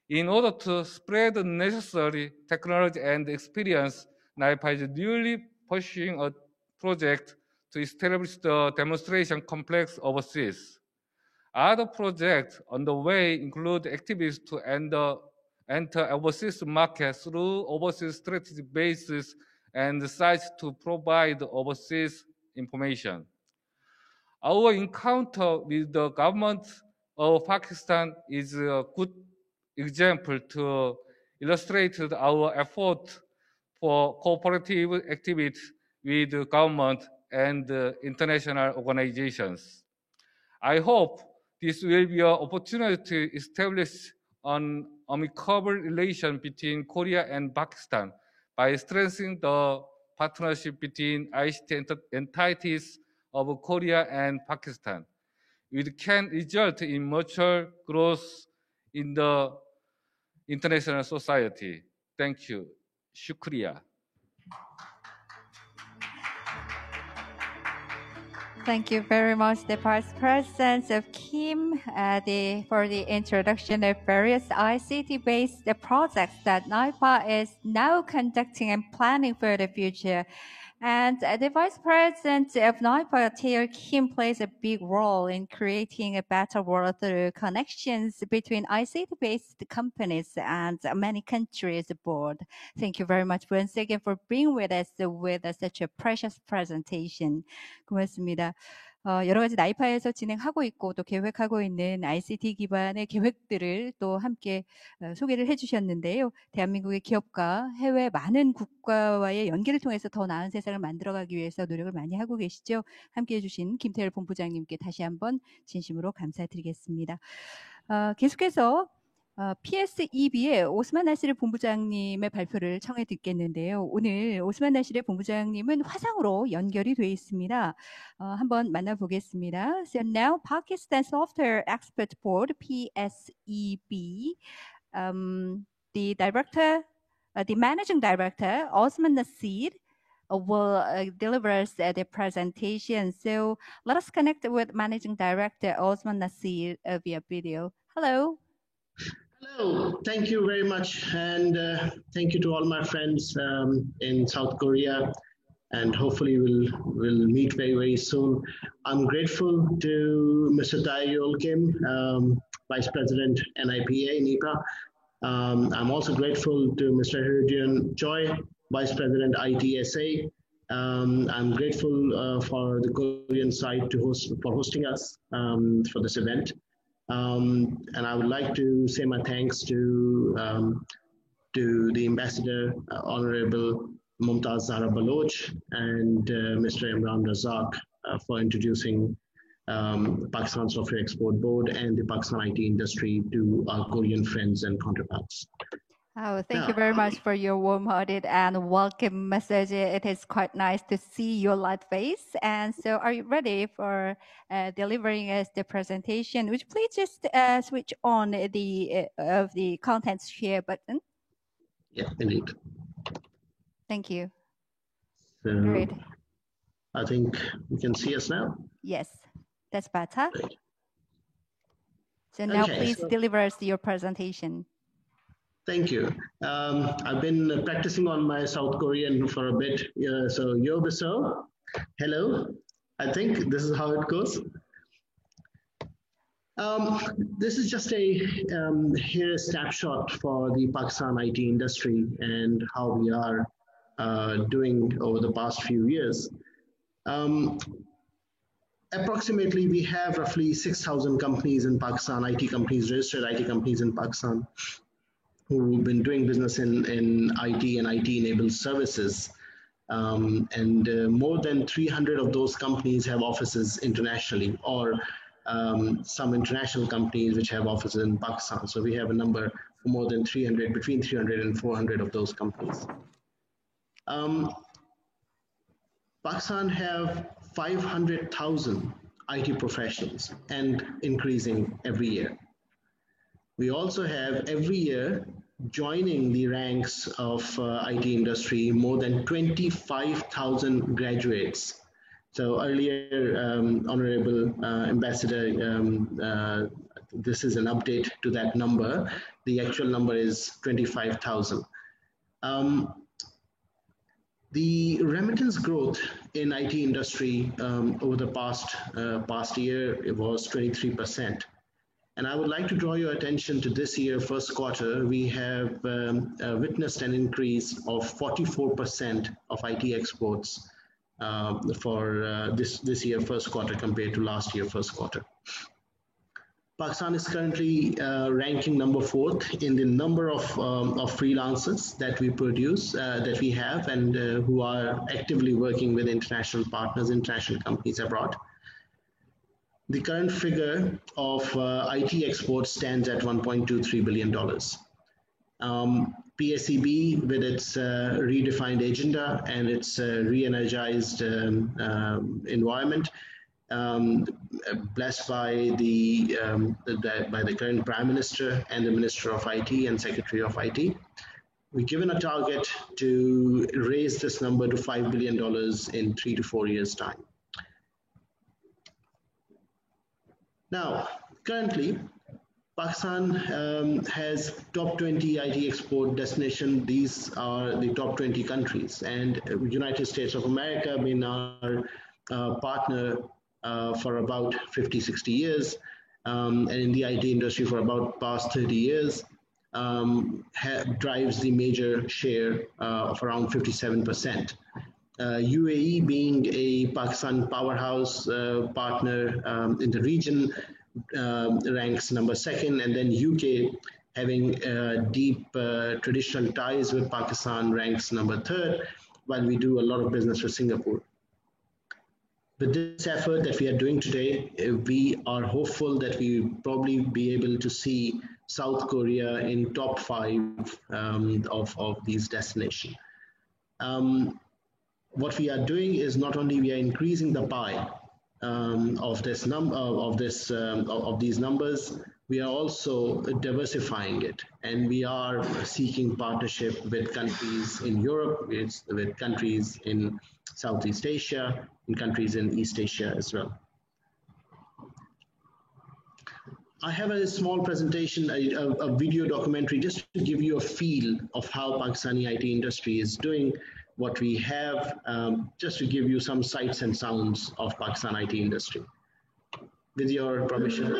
In order to spread the necessary technology and experience, NIPA is newly pursuing a project to establish the demonstration complex overseas. Other projects on the way include activities to enter overseas markets through overseas strategic bases and sites to provide overseas information. Our encounter with the government of Pakistan is a good example to illustrate our effort for cooperative activities with the government and international organizations. I hope this will be an opportunity to establish an amicable relation between Korea and Pakistan by strengthening the partnership between ICT entities of Korea and Pakistan, which can result in mutual growth in the international society. Thank you. Shukriya. Thank you very much, the Vice President of Kim, for the introduction of various ICT-based projects that NIPA is now conducting and planning for the future. And the Vice President of NIPA, Tae Kim, plays a big role in creating a better world through connections between ICT-based companies and many countries abroad. Thank you very much once again for being with us with such a precious presentation. 고맙습니다. 여러 가지 나이파에서 진행하고 있고 또 계획하고 있는 ICT 기반의 계획들을 또 함께 소개를 해주셨는데요. 대한민국의 기업과 해외 많은 국가와의 연계를 통해서 더 나은 세상을 만들어가기 위해서 노력을 많이 하고 계시죠. 함께해 주신 김태열 본부장님께 다시 한번 진심으로 감사드리겠습니다. 계속해서 PSEB의 오스만 나시르 본부장님의 발표를 청해 듣겠는데요. 오늘 오스만 나시르 본부장님은 화상으로 연결이 되어 있습니다. 한번 만나보겠습니다. So now Pakistan Software Expert Board (PSEB), the director, the managing director Osman Nasir will deliver us the presentation. So let us connect with managing director Osman Nasir via video. Hello. Hello, thank you very much, and thank you to all my friends in South Korea, and hopefully we'll meet very, very soon. I'm grateful to Mr. Tae Kim, Vice President NIPA. I'm also grateful to Mr. Hiridion Choi, Vice President ITSA. I'm grateful for the Korean side for hosting us for this event. And I would like to say my thanks to the Ambassador, Honorable Mumtaz Zahra Baloch, and Mr. Imran Razak for introducing Pakistan Software Export Board and the Pakistan IT industry to our Korean friends and counterparts. Oh, thank you very much for your warm-hearted and welcome message. It is quite nice to see your light face. And so are you ready for delivering us the presentation? Would you please just switch on the contents share button? Yeah, indeed. Thank you. So, Great. I think you can see us now. Yes, that's better. Great. So now Okay, please so- deliver us your presentation. Thank you. I've been practicing on my South Korean for a bit. So, Yobiso, hello. I think this is how it goes. This is just here a snapshot for the Pakistan IT industry and how we are doing over the past few years. Approximately, we have roughly 6,000 companies in Pakistan, IT companies, registered IT companies in Pakistan, who've been doing business in IT and IT-enabled services. And more than 300 of those companies have offices internationally, or some international companies which have offices in Pakistan. So we have a number more than 300, between 300 and 400 of those companies. Pakistan have 500,000 IT professionals and increasing every year. We also have every year joining the ranks of IT industry more than 25,000 graduates. So earlier, Honorable Ambassador, this is an update to that number. The actual number is 25,000. The remittance growth in IT industry over the past year, it was 23%. And I would like to draw your attention to this year, first quarter. We have witnessed an increase of 44% of IT exports for this year, first quarter, compared to last year, first quarter. Pakistan is currently ranking number 4th in the number of freelancers that we produce, that we have, and who are actively working with international partners, international companies abroad. The current figure of IT exports stands at $1.23 billion. PSEB, with its redefined agenda and its re-energized environment, blessed by the current Prime Minister and the Minister of IT and Secretary of IT, we're given a target to raise this number to $5 billion in 3 to 4 years' time. Now, currently, Pakistan has top 20 IT export destination. These are the top 20 countries, and United States of America been our partner for about 50, 60 years, and in the IT industry for about past 30 years, drives the major share of around 57%. UAE being a Pakistan powerhouse partner in the region ranks number 2nd, and then UK, having deep traditional ties with Pakistan, ranks number 3rd, while we do a lot of business with Singapore. With this effort that we are doing today, we are hopeful that we will probably be able to see South Korea in top 5 of these destinations. What we are doing is not only we are increasing the pie of these numbers, we are also diversifying it, and we are seeking partnership with countries in Europe, with countries in Southeast Asia, and countries in East Asia as well. I have a small presentation, a video documentary, just to give you a feel of how Pakistani IT industry is doing, what we have, just to give you some sights and sounds of Pakistan IT industry. With your permission.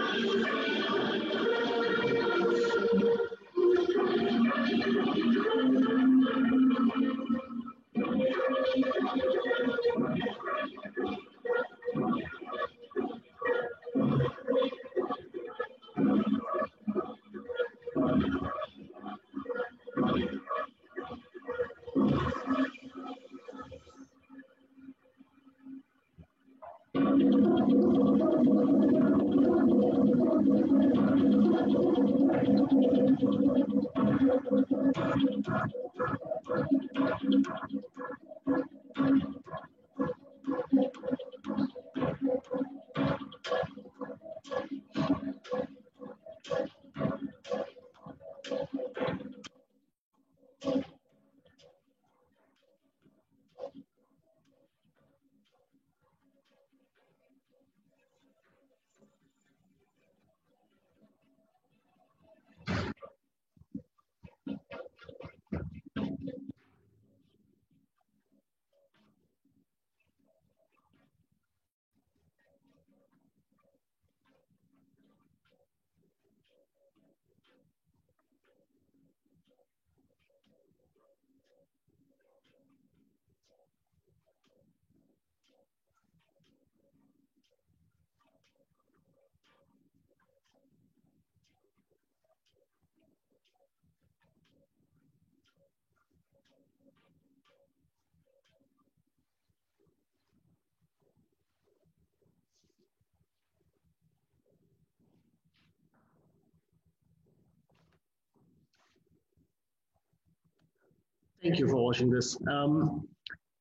Thank you for watching this.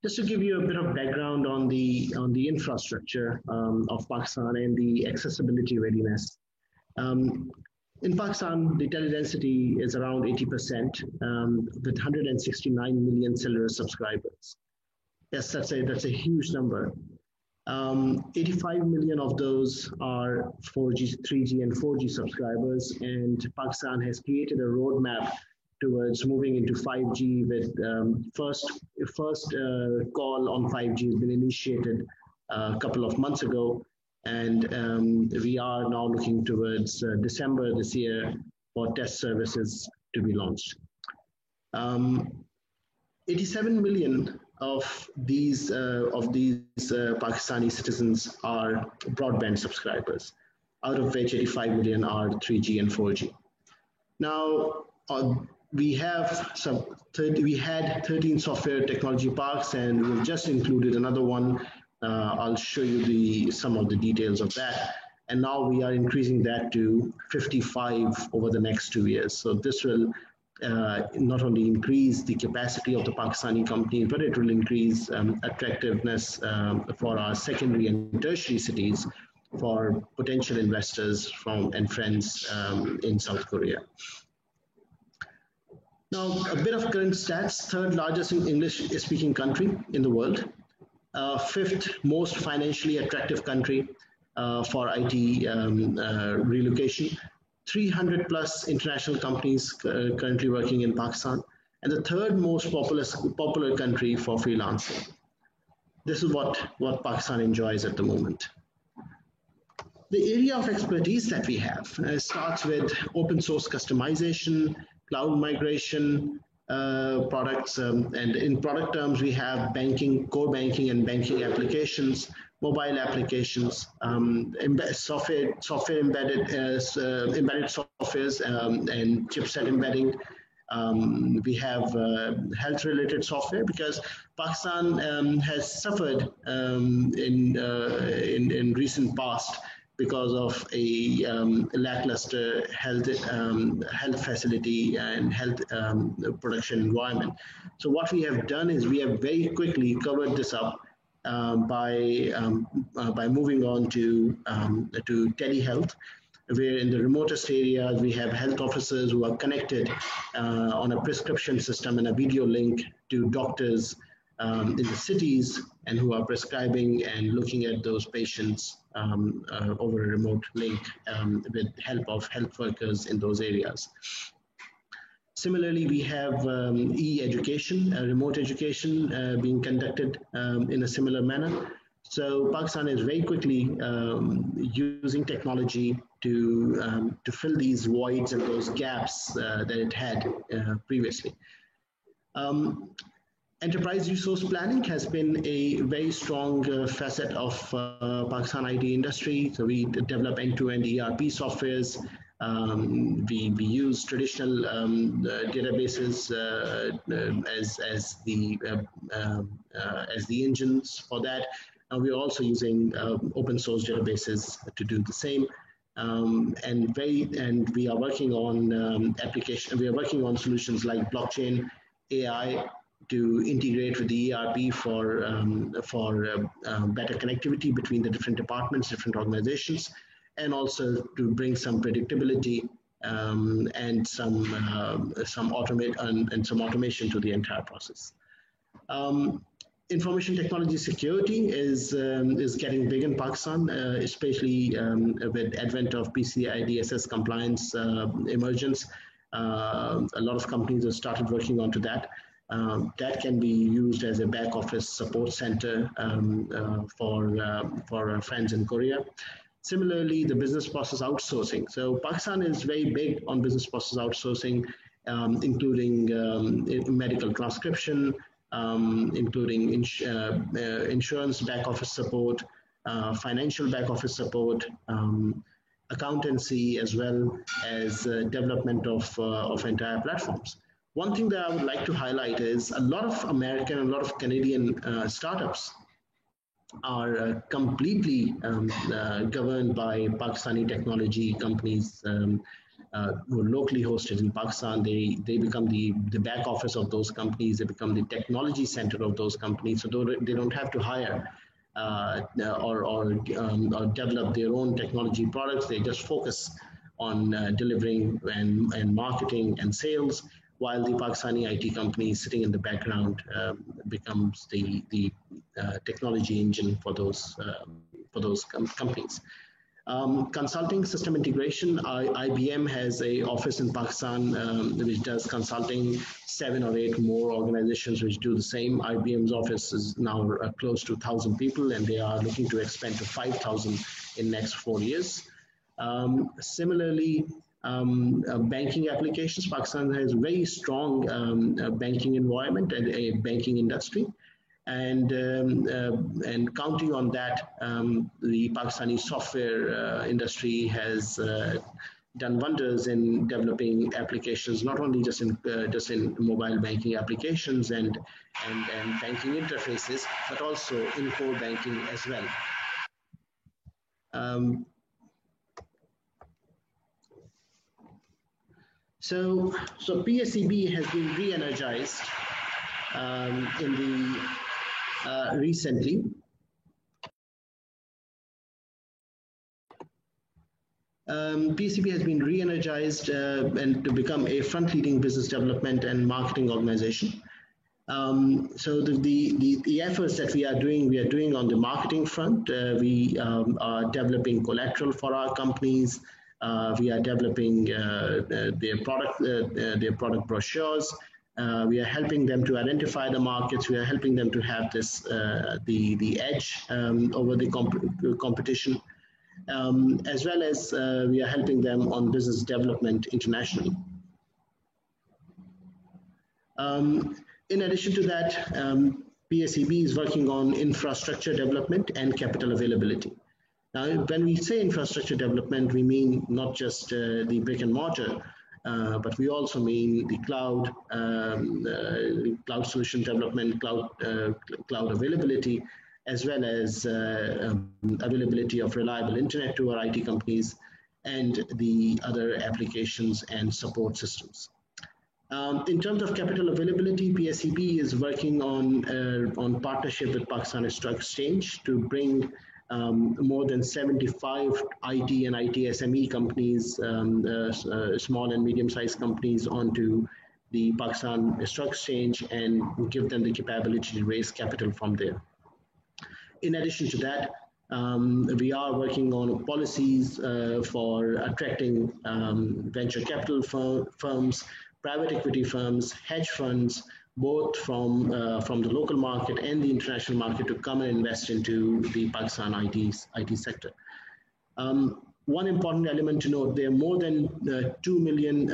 Just to give you a bit of background on the infrastructure of Pakistan and the accessibility readiness. In Pakistan, the teledensity is around 80%, with 169 million cellular subscribers. Yes, that's a huge number. 85 million of those are 4G, 3G, and 4G subscribers, and Pakistan has created a roadmap towards moving into 5G with first call on 5G has been initiated a couple of months ago, and we are now looking towards December this year for test services to be launched. 87 million of these Pakistani citizens are broadband subscribers, out of which 85 million are 3G and 4G. Now, we had 13 software technology parks, and we've just included another one. I'll show you some of the details of that. And now we are increasing that to 55 over the next 2 years. So this will not only increase the capacity of the Pakistani companies, but it will increase attractiveness for our secondary and tertiary cities for potential investors and friends in South Korea. Now, a bit of current stats: third largest English-speaking country in the world, fifth most financially attractive country for IT relocation, 300 plus international companies currently working in Pakistan, and the third most popular country for freelancing. This is what Pakistan enjoys at the moment. The area of expertise that we have starts with open source customization, cloud migration products, and in product terms, we have banking, core banking and banking applications, mobile applications, software embedded softwares and chipset embedding. We have health-related software because Pakistan has suffered in recent past because of a lackluster health facility and health production environment. So what we have done is we have very quickly covered this up by moving on to telehealth, where in the remotest areas we have health officers who are connected on a prescription system and a video link to doctors in the cities, and who are prescribing and looking at those patients over a remote link with help of health workers in those areas. Similarly, we have e-education, remote education being conducted in a similar manner. So Pakistan is very quickly using technology to fill these voids and those gaps that it had previously. Enterprise resource planning has been a very strong facet of Pakistan IT industry. So we develop end-to-end ERP softwares. We use traditional databases as the engines for that. We're also using open source databases to do the same. And we are working on We are working on solutions like blockchain, AI, to integrate with the ERP for better connectivity between the different departments, different organizations, and also to bring some predictability and some automation to the entire process. Information technology security is getting big in Pakistan, especially with advent of PCI DSS compliance emergence. A lot of companies have started working onto that. That can be used as a back office support center for our friends in Korea. Similarly, the business process outsourcing. So Pakistan is very big on business process outsourcing, including medical transcription, including insurance back office support, financial back office support, accountancy, as well as development of entire platforms. One thing that I would like to highlight is a lot of American and a lot of Canadian startups are completely governed by Pakistani technology companies who are locally hosted in Pakistan, they become the back office of those companies. They become the technology center of those companies. So they don't have to hire or develop their own technology products. They just focus on delivering and marketing and sales, while the Pakistani IT company sitting in the background becomes the technology engine for those companies. Consulting system integration, IBM has an office in Pakistan which does consulting. 7 or 8 more organizations which do the same. IBM's office is now close to 1,000 people, and they are looking to expand to 5,000 in next 4 years. Similarly, banking applications. Pakistan has very strong banking environment and a banking industry. And counting on that, the Pakistani software industry has done wonders in developing applications, not only just in mobile banking applications and banking interfaces, but also in core banking as well. So PSEB has been re-energized recently. PSEB has been re-energized and to become a front-leading business development and marketing organization. So the efforts that we are doing on the marketing front. We are developing collateral for our companies. We are developing their product brochures. We are helping them to identify the markets. We are helping them to have this the edge over the competition, as well as we are helping them on business development internationally. In addition to that, PSEB is working on infrastructure development and capital availability. Now, when we say infrastructure development, we mean not just the brick and mortar, but we also mean the cloud, cloud solution development, cloud availability, as well as availability of reliable internet to our IT companies and the other applications and support systems. In terms of capital availability, PSEB is working on partnership with Pakistan Stock Exchange to bring more than 75 IT and IT SME companies, small and medium-sized companies, onto the Pakistan Stock Exchange and give them the capability to raise capital from there. In addition to that, we are working on policies for attracting venture capital firms, private equity firms, hedge funds, both from the local market and the international market, to come and invest into the Pakistan IT sector. One important element to note: there are more than 2 million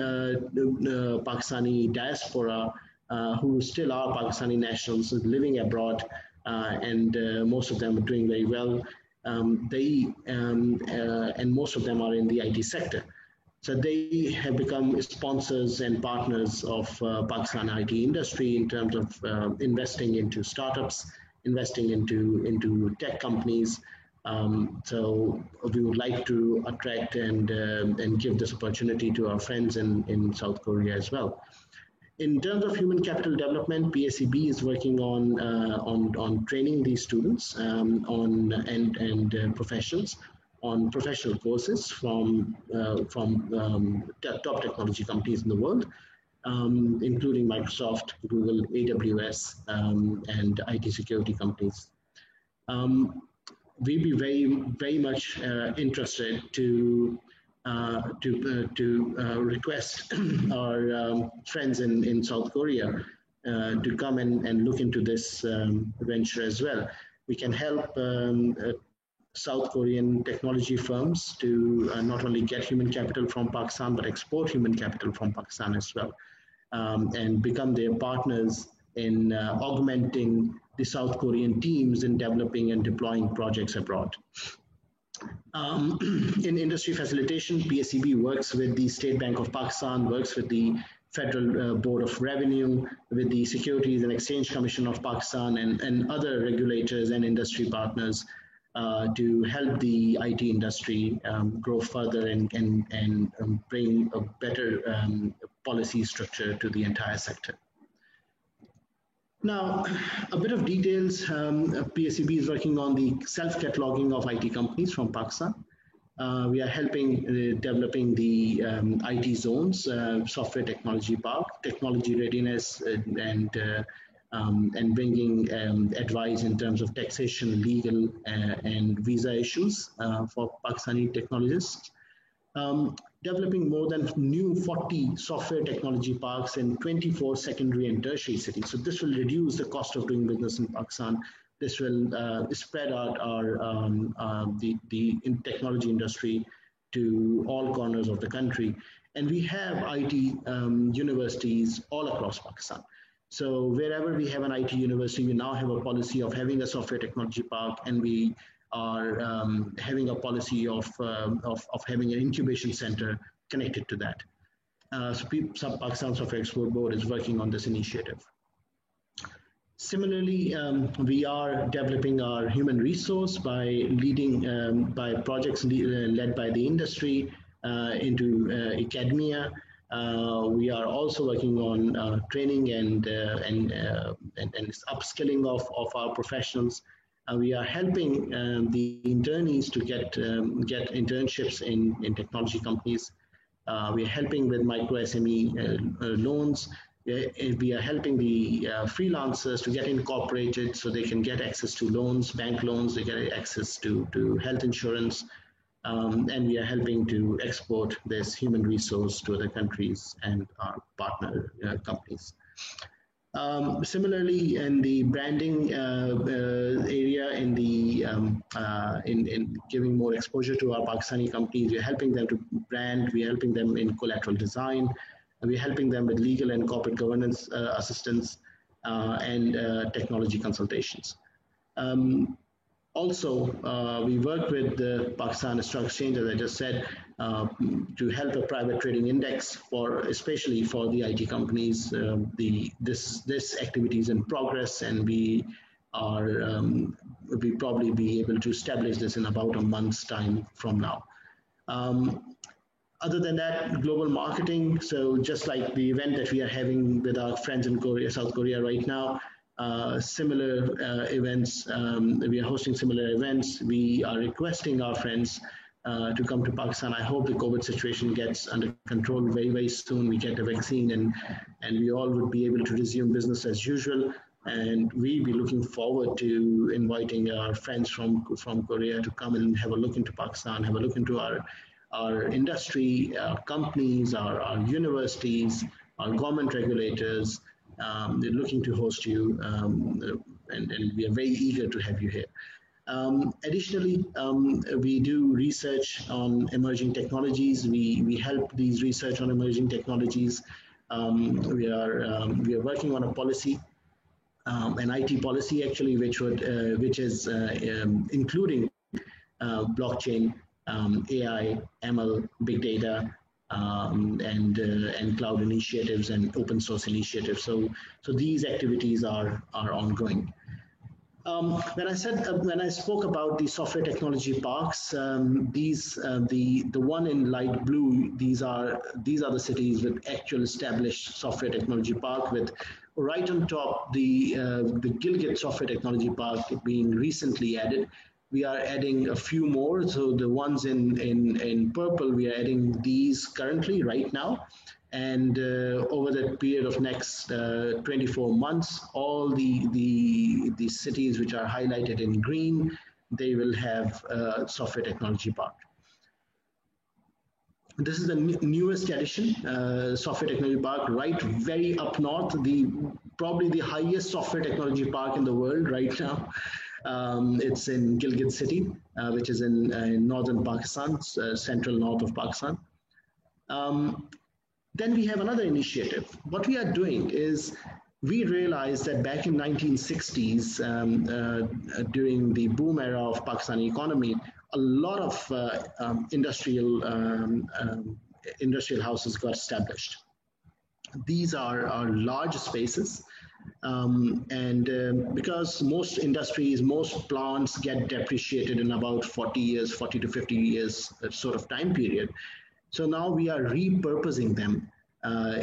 Pakistani diaspora who still are Pakistani nationals living abroad, and most of them are doing very well. And most of them are in the IT sector. So they have become sponsors and partners of Pakistan IT industry in terms of investing into startups, investing into tech companies. So we would like to attract and give this opportunity to our friends in South Korea as well. In terms of human capital development, PSEB is working on training these students and professionals on professional courses from top technology companies in the world, including Microsoft, Google, AWS, and IT security companies. We'd be very much interested to request our friends in South Korea to come and look into this venture as well. We can help South Korean technology firms to not only get human capital from Pakistan, but export human capital from Pakistan as well, and become their partners in augmenting the South Korean teams in developing and deploying projects abroad. In industry facilitation, PSEB works with the State Bank of Pakistan, works with the Federal Board of Revenue, with the Securities and Exchange Commission of Pakistan, and other regulators and industry partners to help the IT industry grow further and bring a better policy structure to the entire sector. Now, a bit of details. PSEB is working on the self-cataloging of IT companies from Pakistan. We are helping developing the IT zones, software technology park, technology readiness, and bringing advice in terms of taxation, legal, and visa issues for Pakistani technologists. Developing more than 40 software technology parks in 24 secondary and tertiary cities. So this will reduce the cost of doing business in Pakistan. This will spread out the technology industry to all corners of the country. And we have IT universities all across Pakistan. So wherever we have an IT university, we now have a policy of having a software technology park, and we are having a policy of having an incubation center connected to that. So Pakistan Software Export Board is working on this initiative. Similarly, we are developing our human resource by leading by projects led by the industry into academia. We are also working on training and upskilling of our professionals. We are helping the internees to get internships in technology companies. We are helping with micro SME loans. We are helping the freelancers to get incorporated so they can get access to loans, bank loans, they get access to health insurance. And we are helping to export this human resource to other countries and our partner companies. Similarly, in the branding area, in giving more exposure to our Pakistani companies, we're helping them to brand, we're helping them in collateral design, and we're helping them with legal and corporate governance assistance and technology consultations. Also, we work with the Pakistan Stock Exchange, as I just said, to help a private trading index especially for the IT companies. This activity is in progress, and we probably be able to establish this in about a month's time from now. Other than that, global marketing. So just like the event that we are having with our friends in South Korea right now, similar events, we are hosting similar events. We are requesting our friends to come to Pakistan. I hope the COVID situation gets under control very, very soon. We get a vaccine and we all would be able to resume business as usual. And we'll be looking forward to inviting our friends from Korea to come and have a look into Pakistan, have a look into our industry, our companies, our universities, our government regulators. They're looking to host you, and we are very eager to have you here. Additionally, we do research on emerging technologies. We help these research on emerging technologies. We are working on a policy, an IT policy actually, which is including blockchain, AI, ML, big data, and cloud initiatives and open source initiatives. So these activities are ongoing. When I spoke about the software technology parks, the one in light blue, these are the cities with actual established software technology park, with right on top the Gilgit Software Technology Park being recently added. We are adding a few more. So the ones in purple, we are adding these currently right now. And over the period of next 24 months, all the cities which are highlighted in green, they will have a software technology park. This is the newest addition, software technology park, right very up north, probably the highest software technology park in the world right now. It's in Gilgit City, which is in northern Pakistan, central north of Pakistan. Then we have another initiative. What we are doing is we realized that back in 1960s, during the boom era of Pakistani economy, a lot of industrial houses got established. These are large spaces. Because most industries, most plants get depreciated in about 40 years, 40 to 50 years sort of time period. So now we are repurposing them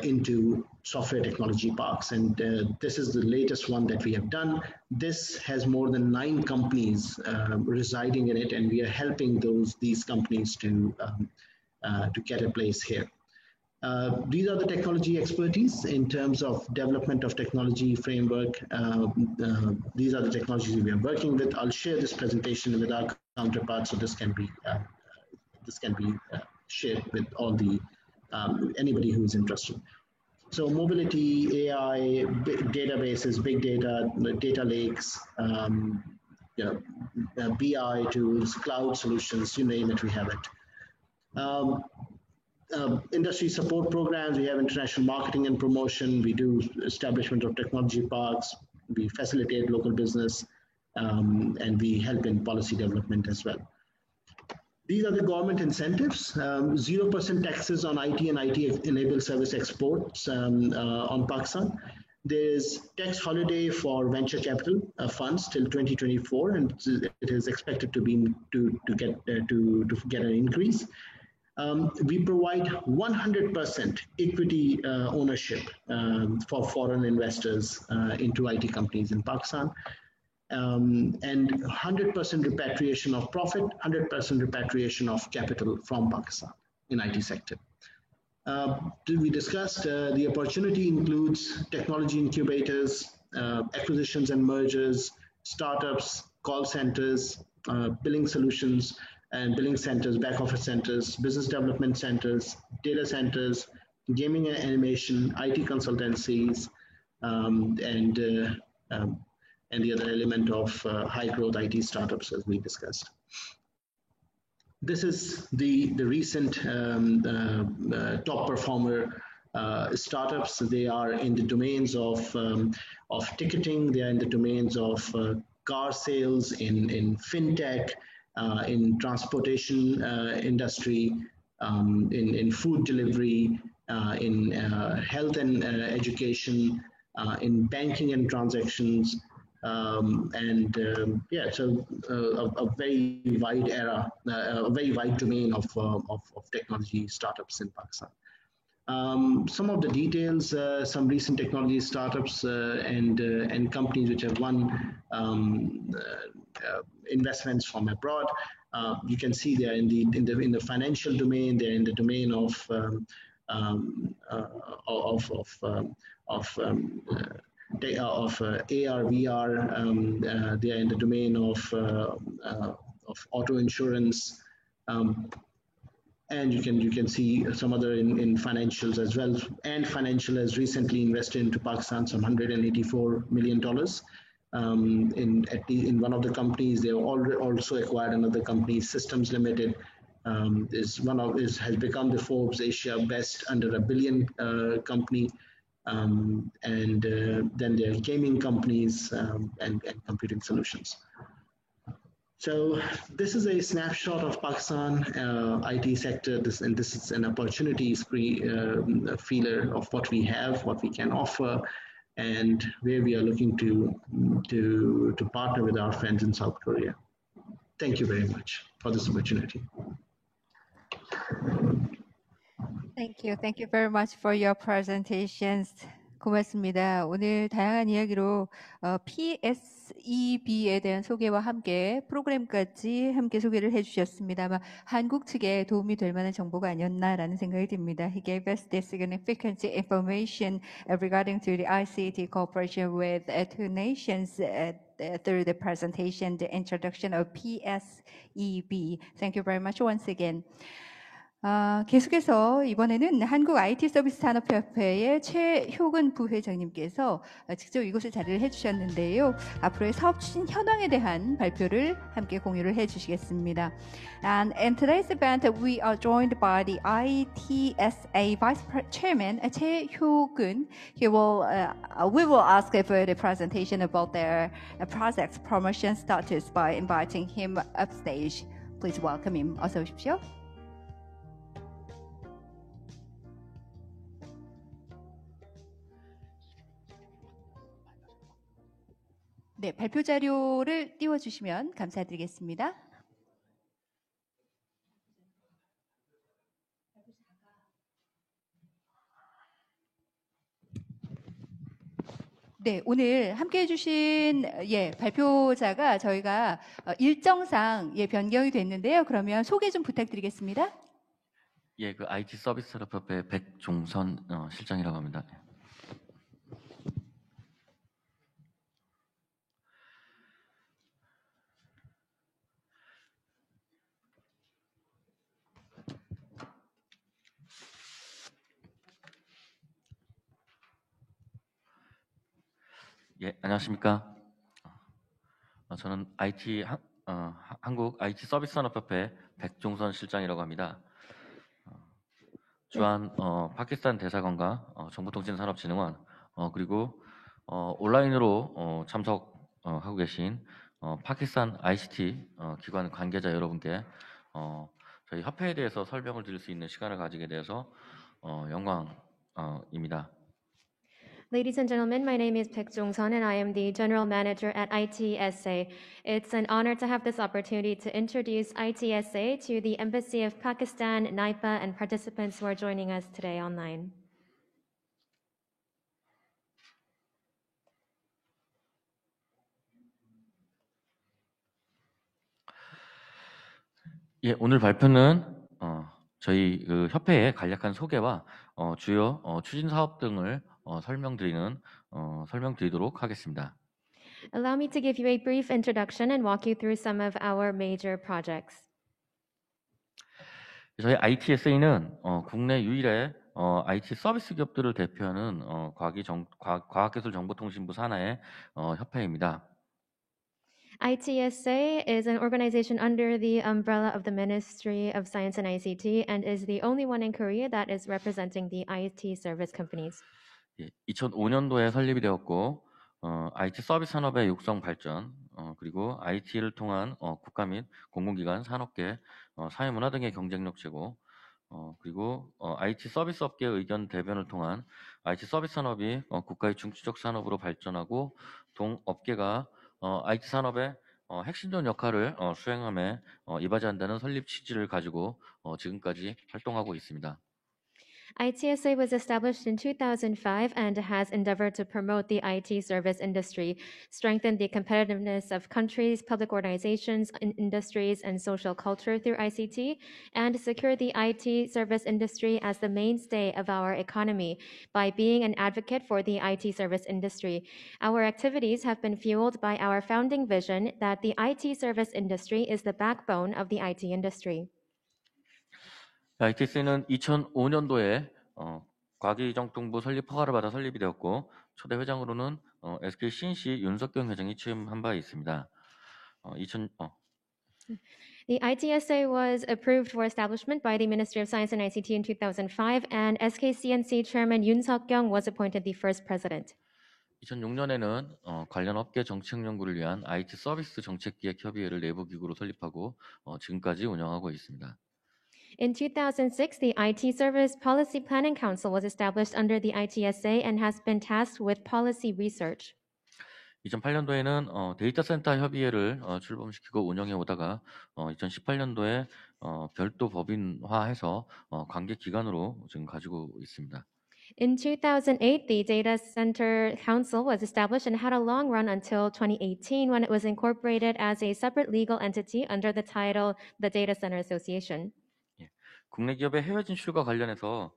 into software technology parks. And this is the latest one that we have done. This has more than 9 companies residing in it, and we are helping these companies to get a place here. These are the technology expertise in terms of development of technology framework. These are the technologies we are working with. I'll share this presentation with our counterparts, so this can be shared with all the anybody who is interested. So mobility, AI, databases, big data, data lakes, BI tools, cloud solutions, you name it, we have it. Industry support programs, we have international marketing and promotion, we do establishment of technology parks, we facilitate local business, and we help in policy development as well. These are the government incentives, 0% taxes on IT and IT-enabled service exports on Pakistan. There's tax holiday for venture capital funds till 2024, and it is expected to get an increase. We provide 100% equity ownership for foreign investors into IT companies in Pakistan, and 100% repatriation of profit, 100% repatriation of capital from Pakistan in IT sector. We discussed the opportunity includes technology incubators, acquisitions and mergers, startups, call centers, billing solutions, and billing centers, back office centers, business development centers, data centers, gaming and animation, IT consultancies, and the other element of high growth IT startups, as we discussed. This is the recent top performer startups. They are in the domains of ticketing. They are in the domains of car sales, in fintech, in transportation industry, in food delivery, in health and education, in banking and transactions, so a very wide a very wide domain of technology startups in Pakistan. Some of the details, some recent technology startups and companies which have won investments from abroad. You can see they're in the financial domain. They're in the domain of AR, VR. They are in the domain of auto insurance. And you can see some other in financials as well. And Financial has recently invested into Pakistan some $184 million. In one of the companies, they also acquired another company, Systems Limited. Has become the Forbes Asia Best under $1 billion company. And then there are gaming companies and computing solutions. So this is a snapshot of Pakistan IT sector. This is an opportunities feeler of what we have, what we can offer, and where we are looking to partner with our friends in South Korea. Thank you very much for this opportunity. Thank you. Thank you very much for your presentations. 고맙습니다. 오늘 다양한 이야기로 PSEB에 대한 소개와 함께 프로그램까지 함께 소개를 해주셨습니다. 아마 한국 측에 도움이 될 만한 정보가 아니었나라는 생각이 듭니다. He gave us the significant information regarding to the ICT cooperation with two nations through the presentation, the introduction of PSEB. Thank you very much once again. 계속해서 이번에는 한국 IT 서비스 산업협회의 최효근 부회장님께서 직접 이곳에 자리를 해주셨는데요. 앞으로의 사업 추진 현황에 대한 발표를 함께 공유를 해주시겠습니다. And in today's event, we are joined by the ITSA Vice Chairman 최효근. We will ask for the presentation about their project's promotion status by inviting him upstage. Please welcome him. 어서 오십시오. 네, 발표 자료를 띄워주시면 감사드리겠습니다. 네, 오늘 함께해 주신 발표자가 저희가 일정상 변경이 됐는데요. 그러면 소개 좀 부탁드리겠습니다. 예, 그 IT 서비스 협회 백종선 실장이라고 합니다. 예, 안녕하십니까? 저는 한국 IT 서비스 산업협회 백종선 실장이라고 합니다. 주한 파키스탄 대사관과 정보통신산업진흥원 그리고 온라인으로 참석하고 계신 파키스탄 ICT 기관 관계자 여러분께 저희 협회에 대해서 설명을 드릴 수 있는 시간을 가지게 돼서 영광입니다. Ladies and gentlemen, my name is Baek Jong-sun and I am the General Manager at ITSA. It's an honor to have this opportunity to introduce ITSA to the Embassy of Pakistan, NIPA, and participants who are joining us today online. 예, 오늘 발표는 저희 그 협회의 간략한 소개와 주요 추진 사업 등을 설명드리도록 하겠습니다. Allow me to give you a brief introduction and walk you through some of our major projects. 저희 ITSA는 국내 유일의 IT 서비스 기업들을 대표하는 과학기술정보통신부 산하의 협회입니다. ITSA is an organization under the umbrella of the Ministry of Science and ICT and is the only one in Korea that is representing the IT service companies. 예, 2005년도에 설립이 되었고 IT 서비스 산업의 육성 발전 그리고 IT를 통한 국가 및 공공기관, 산업계, 사회문화 등의 경쟁력 제고 그리고 IT 서비스 업계의 의견 대변을 통한 IT 서비스 산업이 국가의 중추적 산업으로 발전하고 동업계가 IT 산업의 핵심적 역할을 수행함에 이바지한다는 설립 취지를 가지고 지금까지 활동하고 있습니다. ITSA was established in 2005 and has endeavored to promote the IT service industry, strengthen the competitiveness of countries, public organizations, industries, and social culture through ICT, and secure the IT service industry as the mainstay of our economy by being an advocate for the IT service industry. Our activities have been fueled by our founding vision that the IT service industry is the backbone of the IT industry. ITSA는 2005년도에 과기정통부 설립 허가를 받아 설립이 되었고 초대 회장으로는 SK CNC 윤석경 회장이 취임한 바 있습니다. The ITSA was approved for establishment by the Ministry of Science and ICT in 2005, and SK CNC Chairman Yoon Seok-kyung was appointed the first president. 2006년에는 관련 업계 정책 연구를 위한 IT 서비스 정책기획협의회를 내부 기구로 설립하고 지금까지 운영하고 있습니다. In 2006, the IT Service Policy Planning Council was established under the ITSA and has been tasked with policy research. 2008년도에는 데이터 센터 협의회를 출범시키고 운영해 오다가 2018년도에 별도 법인화해서 관계 기관으로 지금 가지고 있습니다. In 2008, the Data Center Council was established and had a long run until 2018 when it was incorporated as a separate legal entity under the title the Data Center Association. 국내 기업의 해외 진출과 관련해서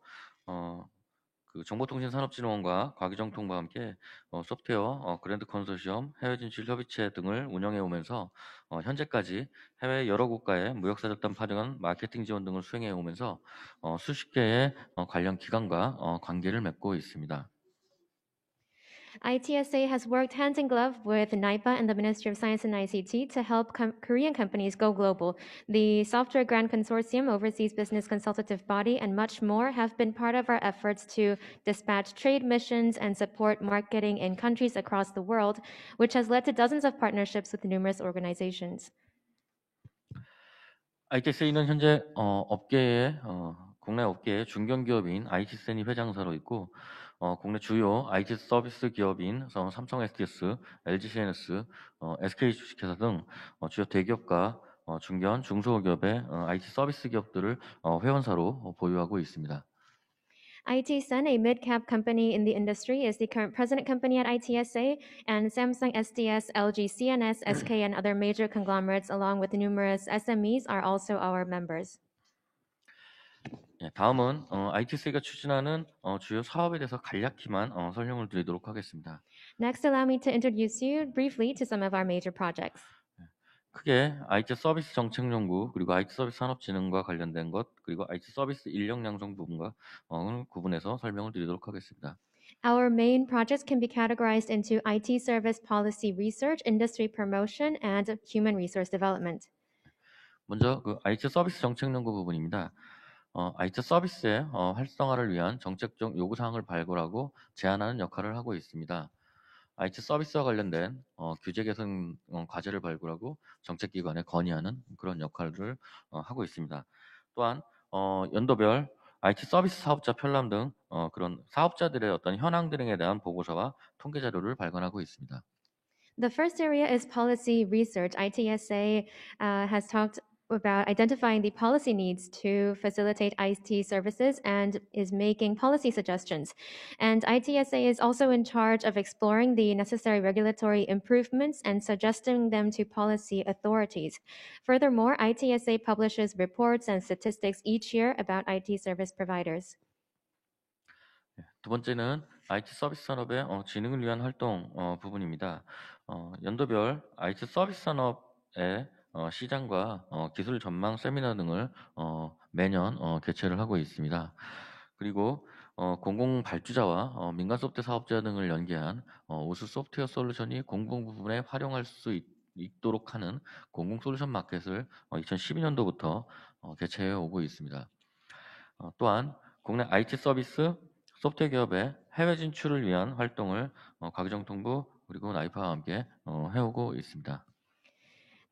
그 정보통신산업진흥원과 과기정통부와 함께 소프트웨어 그랜드 컨소시엄, 해외 진출 협의체 등을 운영해 오면서 현재까지 해외 여러 국가의 무역사절단 파견, 마케팅 지원 등을 수행해 오면서 수십 개의 관련 기관과 관계를 맺고 있습니다. ITSA has worked hand in glove with NIPA and the Ministry of Science and ICT to help Korean companies go global. The Software Grant Consortium, Overseas Business Consultative Body, and much more have been part of our efforts to dispatch trade missions and support marketing in countries across the world, which has led to dozens of partnerships with numerous organizations. ITSA는 현재 국내 업계의 중견기업인 IT센이 회장사로 있고 국내 주요 IT 서비스 기업인 삼성 SDS, LG CNS, SK 주식회사 등 주요 대기업과 중견, 중소기업의 IT 서비스 기업들을 회원사로 보유하고 있습니다. IT Sun, a mid-cap company in the industry, is the current president company at ITSA, and Samsung SDS, LG CNS, SK, and other major conglomerates, along with numerous SMEs, are also our members. 예, 다음은 ITSA가 추진하는 주요 사업에 대해서 간략히만 설명을 드리도록 하겠습니다. Next, allow me to introduce you briefly to some of our major projects. 크게 IT 서비스 정책연구 그리고 IT 서비스 산업진흥과 관련된 것 그리고 IT 서비스 인력 양성 부분과 구분해서 설명을 드리도록 하겠습니다. Our main projects can be categorized into IT service policy research, industry promotion, and human resource development. 먼저 그 IT 서비스 정책연구 부분입니다. IT 서비스의 활성화를 위한 정책적 요구사항을 발굴하고 제안하는 역할을 하고 있습니다. IT 서비스와 관련된 규제 개선 과제를 발굴하고 정책기관에 건의하는 그런 역할을 하고 있습니다. 또한 연도별 IT 서비스 사업자 편람 등 그런 사업자들의 어떤 현황 등에 대한 보고서와 통계 자료를 발간하고 있습니다. The first area is policy research. ITSA has talked about identifying the policy needs to facilitate IT services and is making policy suggestions. And ITSA is also in charge of exploring the necessary regulatory improvements and suggesting them to policy authorities. Furthermore, ITSA publishes reports and statistics each year about IT service providers. 두 번째는 IT 서비스 산업의 진흥을 위한 활동 부분입니다. 연도별 IT 서비스 산업의 시장과 기술 전망 세미나 등을 매년 개최를 하고 있습니다. 그리고 공공 발주자와 민간 소프트웨어 사업자 등을 연계한 우수 소프트웨어 솔루션이 공공 부분에 활용할 수 있도록 하는 공공 솔루션 마켓을 2012년도부터 개최해 오고 있습니다. 또한 국내 IT 서비스 소프트웨어 기업의 해외 진출을 위한 활동을 과기정통부 그리고 나이파와 함께 해오고 있습니다.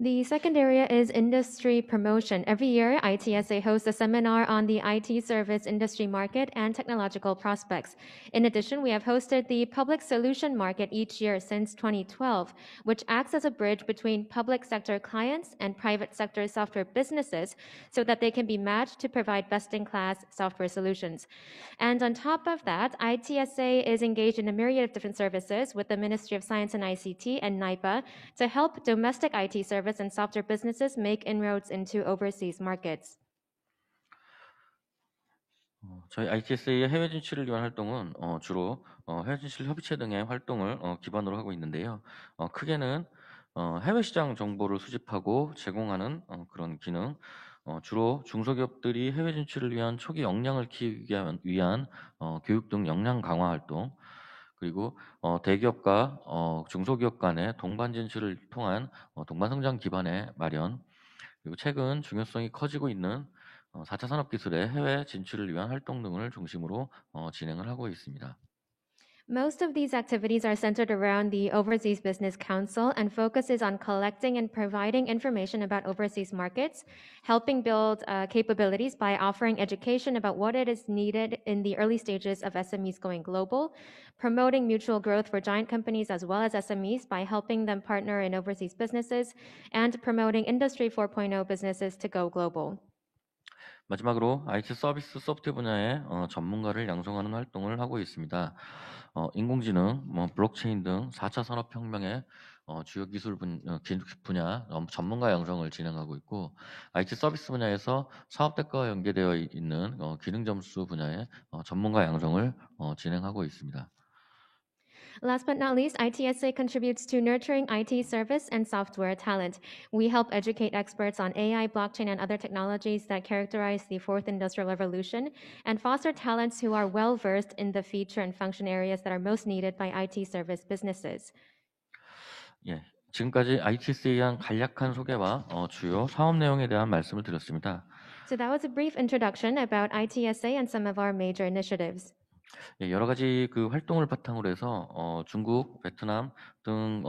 The second area is industry promotion. Every year, ITSA hosts a seminar on the IT service industry market and technological prospects. In addition, we have hosted the public solution market each year since 2012, which acts as a bridge between public sector clients and private sector software businesses so that they can be matched to provide best-in-class software solutions. And on top of that, ITSA is engaged in a myriad of different services with the Ministry of Science and ICT and NIPA to help domestic IT service and software businesses make inroads into overseas markets. 저희 ITSA의 해외 진출을 위한 활동은 주로 해외 진출 협의체 등의 활동을 기반으로 하고 있는데요. 크게는 해외 시장 정보를 수집하고 제공하는 그런 기능, 주로 중소기업들이 해외 진출을 위한 초기 역량을 키우기 위한 교육 등 역량 강화 활동, 그리고 대기업과 중소기업 간의 동반 진출을 통한 동반 성장 기반의 마련, 그리고 최근 중요성이 커지고 있는 4차 산업기술의 해외 진출을 위한 활동 등을 중심으로 진행을 하고 있습니다. Most of these activities are centered around the Overseas Business Council and focuses on collecting and providing information about overseas markets, helping build capabilities by offering education about what it is needed in the early stages of SMEs going global, promoting mutual growth for giant companies as well as SMEs by helping them partner in overseas businesses, and promoting Industry 4.0 businesses to go global. 마지막으로 IT 서비스 소프트웨어 분야의 전문가를 양성하는 활동을 하고 있습니다. 인공지능, 블록체인 등 4차 산업혁명의 주요 기술 분야 전문가 양성을 진행하고 있고, IT 서비스 분야에서 사업대가와 연계되어 있는 기능 점수 분야의 전문가 양성을 진행하고 있습니다. Last but not least, ITSA contributes to nurturing IT service and software talent. We help educate experts on AI, blockchain, and other technologies that characterize the fourth industrial revolution and foster talents who are well-versed in the feature and function areas that are most needed by IT service businesses. 예, 지금까지 ITSA에 대한 간략한 소개와 주요 사업 내용에 대한 말씀을 드렸습니다. So that was a brief introduction about ITSA and some of our major initiatives. 예, 여러 가지 그 활동을 바탕으로 해서 중국, 베트남 등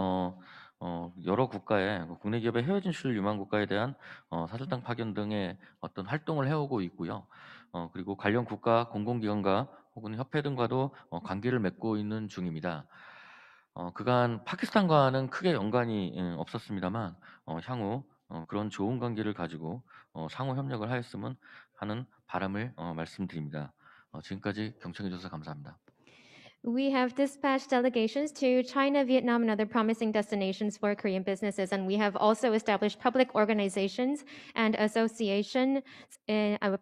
여러 국가의 국내 기업의 해외 진출을 유망 국가에 대한 사절당 파견 등의 어떤 활동을 해오고 있고요. 그리고 관련 국가 공공기관과 혹은 협회 등과도 관계를 맺고 있는 중입니다. 그간 파키스탄과는 크게 연관이 없었습니다만 향후 그런 좋은 관계를 가지고 상호 협력을 하였으면 하는 바람을 말씀드립니다. 지금까지 경청해 주셔서 감사합니다. We have dispatched delegations to China, Vietnam, and other promising destinations for Korean businesses, and we have also established public organizations and associations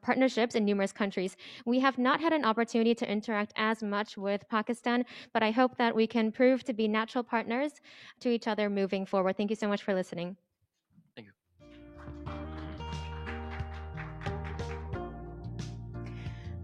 partnerships in numerous countries. We have not had an opportunity to interact as much with Pakistan, but I hope that we can prove to be natural partners to each other moving forward. Thank you so much for listening. Thank you.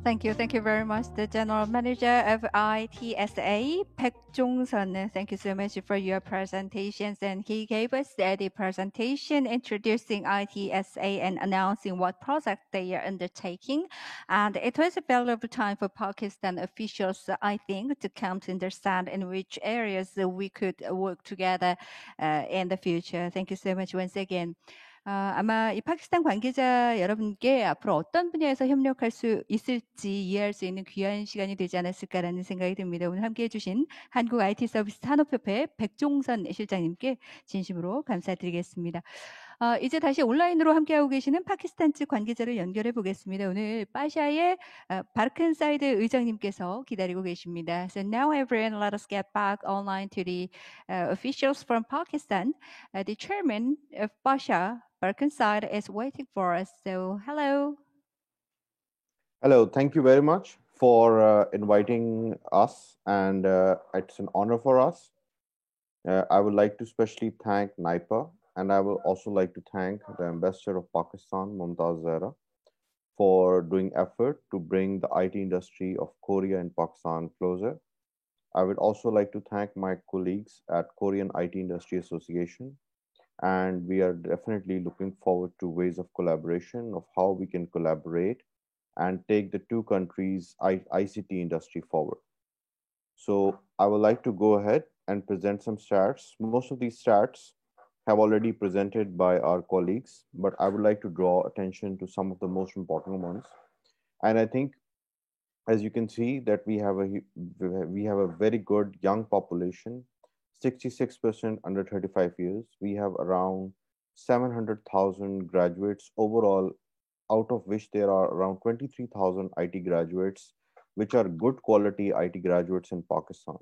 Thank you. Thank you very much, the General Manager of ITSA, Baek Jong-sun. Thank you so much for your presentations. And he gave us the presentation introducing ITSA and announcing what project they are undertaking. And it was a valuable time for Pakistan officials, I think, to come to understand in which areas we could work together in the future. Thank you so much once again. 아마 이 파키스탄 관계자 여러분께 앞으로 어떤 분야에서 협력할 수 있을지 이해할 수 있는 귀한 시간이 되지 않았을까라는 생각이 듭니다. 오늘 함께해 주신 한국 IT 서비스 산업협회 백종선 실장님께 진심으로 감사드리겠습니다. 이제 다시 온라인으로 함께하고 계시는 파키스탄 측 관계자를 연결해 보겠습니다. 오늘 파샤의 바르큰사이드 의장님께서 기다리고 계십니다. So now everyone, let us get back online to the officials from Pakistan. The chairman of Pasha, Barkhenside, is waiting for us. So hello. Hello, thank you very much for inviting us, and it's an honor for us. I would like to especially thank NIPA, and I would also like to thank the Ambassador of Pakistan, Mumtaz Zahra, for doing effort to bring the IT industry of Korea and Pakistan closer. I would also like to thank my colleagues at Korean IT Industry Association, and we are definitely looking forward to ways of collaboration of how we can collaborate and take the two countries' ICT industry forward. So I would like to go ahead and present some stats. Most of these stats have already presented by our colleagues, but I would like to draw attention to some of the most important ones. And I think, as you can see, that we have a very good young population, 66% under 35 years. We have around 700,000 graduates overall, out of which there are around 23,000 IT graduates, which are good quality IT graduates in Pakistan.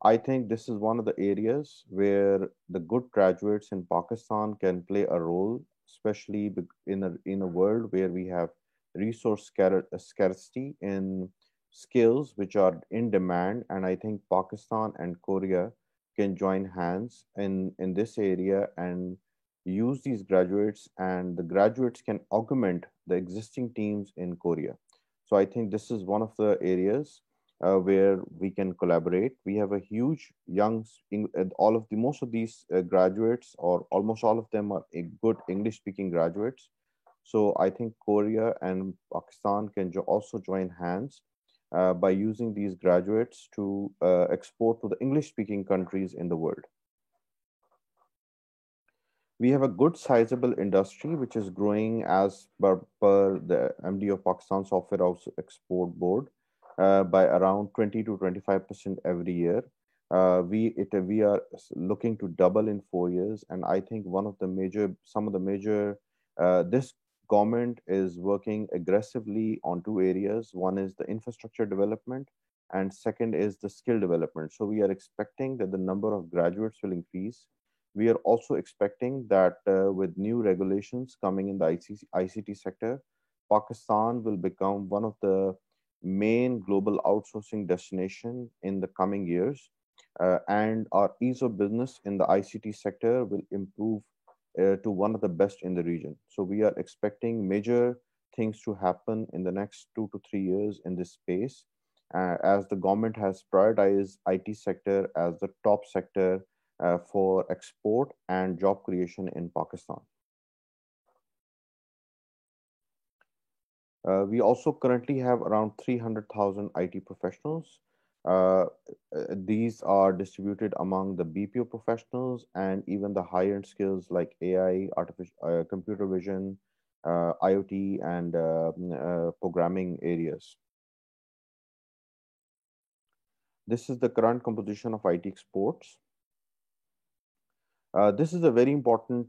I think this is one of the areas where the good graduates in Pakistan can play a role, especially in a world where we have resource scarcity in skills which are in demand. And I think Pakistan and Korea can join hands in this area and use these graduates, and the graduates can augment the existing teams in Korea. So I think this is one of the areas where we can collaborate. We have a huge most of these graduates, or almost all of them, are good English-speaking graduates. So I think Korea and Pakistan can also join hands by using these graduates to export to the English-speaking countries in the world. We have a good sizable industry which is growing as per the MD of Pakistan Software House Export Board by around 20 to 25% every year. We are looking to double in 4 years, and I think this government is working aggressively on two areas. One is the infrastructure development, and second is the skill development. So we are expecting that the number of graduates will increase. We are also expecting that with new regulations coming in the ICT sector, Pakistan will become one of the main global outsourcing destination in the coming years. And our ease of business in the ICT sector will improve to one of the best in the region. So we are expecting major things to happen in the next 2 to 3 years in this space, as the government has prioritized IT sector as the top sector for export and job creation in Pakistan. We also currently have around 300,000 IT professionals. These are distributed among the BPO professionals and even the higher-end skills like AI, computer vision, IoT, and programming areas. This is the current composition of IT exports. This is a very important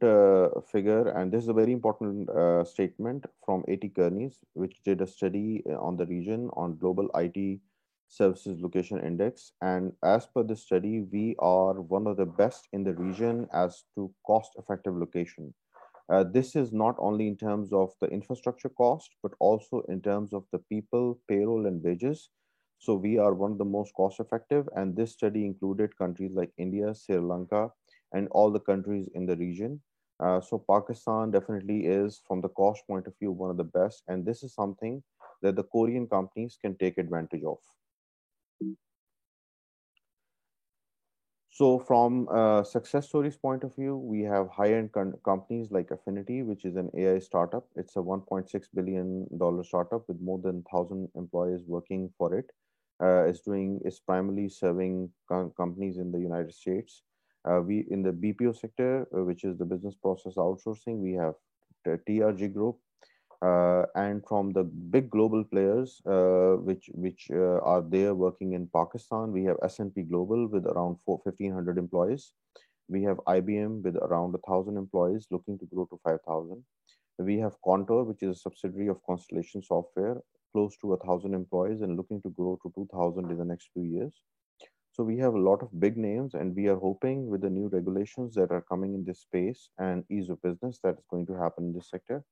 figure, and this is a very important statement from A.T. Kearney's, which did a study on the region on global IT services location index. And as per this study, we are one of the best in the region as to cost-effective location. This is not only in terms of the infrastructure cost, but also in terms of the people, payroll, and wages. So we are one of the most cost-effective, and this study included countries like India, Sri Lanka, and all the countries in the region. So Pakistan definitely is, from the cost point of view, one of the best, and this is something that the Korean companies can take advantage of. So from success stories point of view, we have high-end companies like Affinity, which is an AI startup. It's a $1.6 billion startup with more than 1,000 employees working for it. It's primarily serving companies in the United States. We in the BPO sector, which is the business process outsourcing, we have the TRG Group, and from the big global players, which are there working in Pakistan, we have S&P Global with around 1,500 employees. We have IBM with around 1,000 employees looking to grow to 5,000. We have Contour, which is a subsidiary of Constellation Software, close to 1,000 employees and looking to grow to 2,000 in the next few years. So we have a lot of big names, and we are hoping with the new regulations that are coming in this space and ease of business that is going to happen in this sector,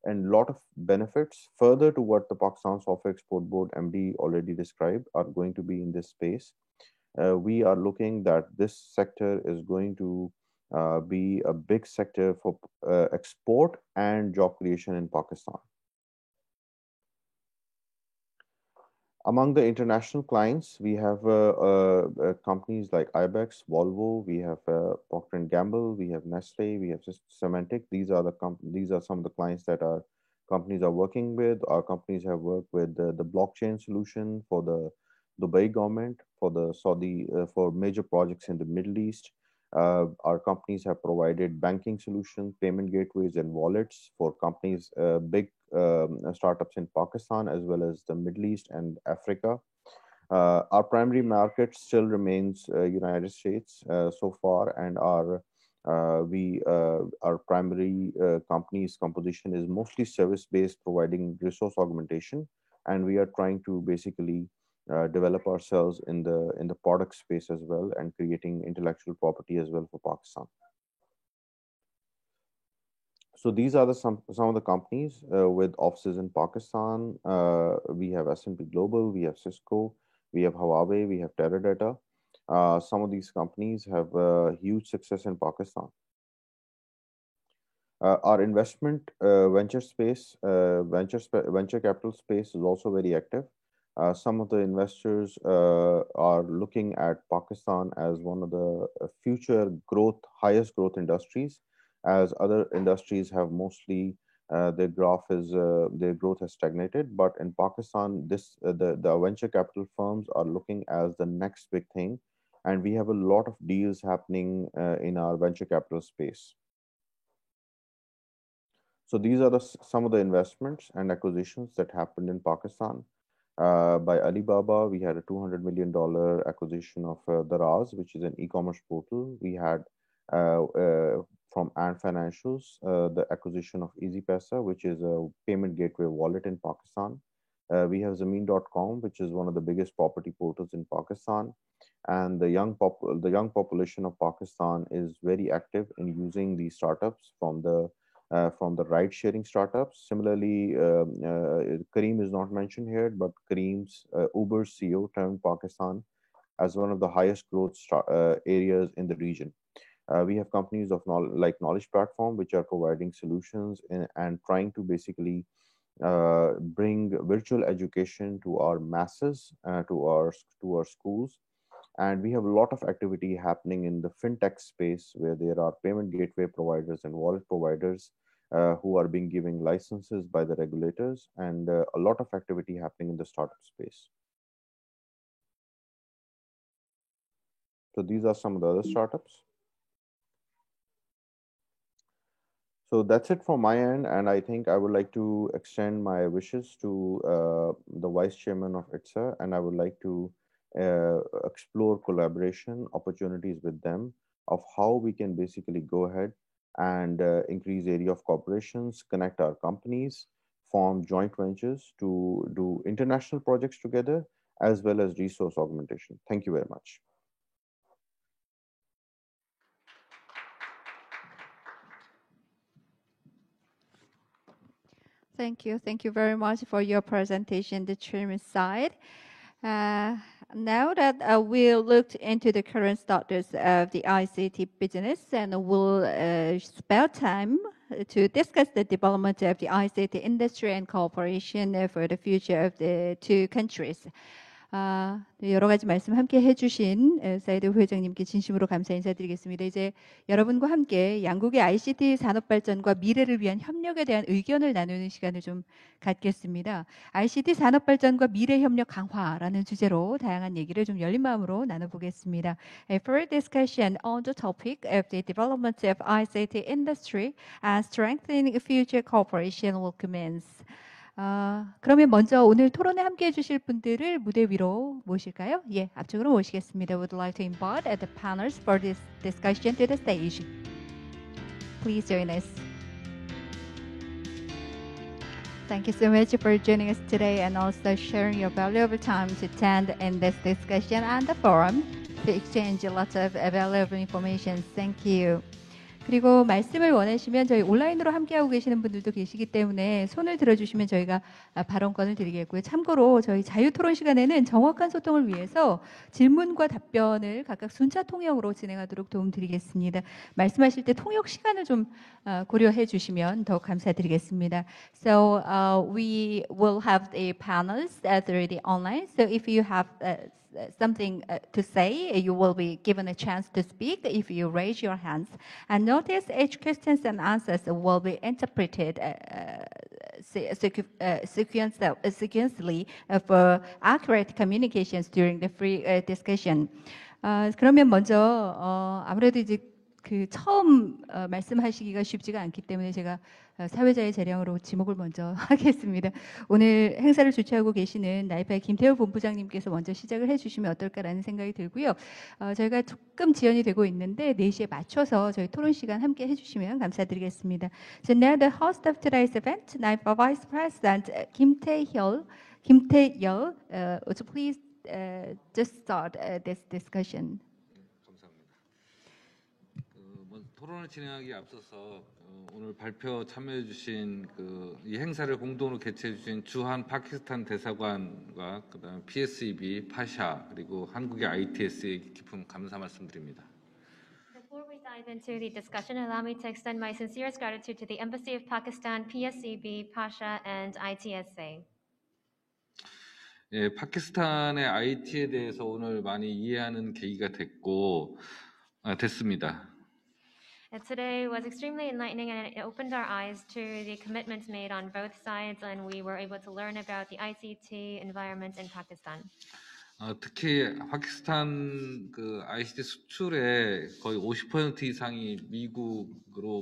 and a lot of benefits further to what the Pakistan Software Export Board MD already described are going to be in this space. We are looking that this sector is going to be a big sector for export and job creation in Pakistan. Among the international clients, we have companies like Ibex, Volvo, we have Procter & Gamble, we have Nestle, we have Symantec. These are some of the clients that our companies are working with. Our companies have worked with the blockchain solution for the Dubai government, for the Saudi, for major projects in the Middle East. Our companies have provided banking solutions, payment gateways, and wallets for companies, big startups in Pakistan, as well as the Middle East and Africa. Our primary market still remains United States so far, and our primary company's composition is mostly service-based, providing resource augmentation, and we are trying to basically develop ourselves in the product space as well, and creating intellectual property as well for Pakistan. So these are some of the companies with offices in Pakistan. We have S&P Global, we have Cisco, we have Huawei, we have Teradata. Some of these companies have huge success in Pakistan. Our investment venture capital space is also very active. Some of the investors are looking at Pakistan as one of the future highest growth industries, as other industries have mostly their growth has stagnated. But in Pakistan, the venture capital firms are looking as the next big thing, and we have a lot of deals happening in our venture capital space. So these are some of the investments and acquisitions that happened in Pakistan. By Alibaba, we had a $200 million acquisition of Daraz, which is an e-commerce portal. We had from Ant Financials the acquisition of EasyPaisa, which is a payment gateway wallet in Pakistan. We have Zameen.com, which is one of the biggest property portals in Pakistan. And the young population of Pakistan is very active in using these startups from the ride-sharing startups. Similarly, Careem is not mentioned here, but Careem's Uber's CEO termed Pakistan as one of the highest growth areas in the region. We have companies like Knowledge Platform, which are providing solutions and trying to basically bring virtual education to our masses, to our schools. And we have a lot of activity happening in the fintech space, where there are payment gateway providers and wallet providers who are being given licenses by the regulators, and a lot of activity happening in the startup space. So these are some of the other startups. So that's it from my end, and I think I would like to extend my wishes to the Vice Chairman of ITSA, and I would like to explore collaboration opportunities with them of how we can basically go ahead and increase area of cooperations, connect our companies, form joint ventures to do international projects together, as well as resource augmentation. Thank you very much. Thank you. Thank you very much for your presentation, the chairman's side. Now that we looked into the current status of the ICT business, and we'll spare time to discuss the development of the ICT industry and cooperation for the future of the two countries. 여러 가지 말씀 함께 해주신 사이드 부회장님께 진심으로 감사 인사드리겠습니다. 이제 여러분과 함께 양국의 ICT 산업 발전과 미래를 위한 협력에 대한 의견을 나누는 시간을 좀 갖겠습니다. ICT 산업 발전과 미래 협력 강화라는 주제로 다양한 얘기를 좀 열린 마음으로 나눠보겠습니다. For discussion on the topic of the development of ICT industry and strengthening future cooperation will commence. 그러면 먼저 오늘 토론에 함께 해주실 분들을 무대 위로 모실까요? 예, 앞쪽으로 모시겠습니다. Would like to invite the panelists for this discussion to the stage. Please join us. Thank you so much for joining us today and also sharing your valuable time to attend in this discussion and the forum to exchange lots of valuable information. Thank you. 그리고 말씀을 원하시면 저희 온라인으로 함께하고 계시는 분들도 계시기 때문에 손을 들어주시면 저희가 발언권을 드리겠고요. 참고로 저희 자유토론 시간에는 정확한 소통을 위해서 질문과 답변을 각각 순차 통역으로 진행하도록 도움드리겠습니다. 말씀하실 때 통역 시간을 좀 고려해 주시면 더 감사드리겠습니다. So we will have the panels through the online. So if you have something to say, you will be given a chance to speak if you raise your hands. And notice each questions and answers will be interpreted sequentially for accurate communications during the free discussion. 그러면 먼저 아무래도 이제 그 처음 말씀하시기가 쉽지가 않기 때문에 제가 사회자의 재량으로 지목을 먼저 하겠습니다. 오늘 행사를 주최하고 계시는 나이파의 김태우 본부장님께서 먼저 시작을 해주시면 어떨까라는 생각이 들고요. 저희가 조금 지연이 되고 있는데 4시에 맞춰서 저희 토론 시간 함께 해주시면 감사드리겠습니다. So now the host of today's event, NAIPA Vice President Kim Tae-yeol, would you please just start this discussion? 토론을 진행하기에 앞서서 오늘 발표 참여해 주신 이 행사를 공동으로 개최해 주신 주한 파키스탄 대사관과 그다음 PSEB, 파샤 그리고 한국의 ITS에 깊은 감사 말씀드립니다. Before we dive into the discussion, allow me to extend my sincerest gratitude to the Embassy of Pakistan, PSEB, Pasha, and ITSA. 예, 파키스탄의 IT에 대해서 오늘 많이 이해하는 계기가 됐습니다. Today was extremely enlightening and it opened our eyes to the commitments made on both sides and we were able to learn about the ICT environment in Pakistan. 특히 파키스탄 ICT 수출의 거의 50% 이상이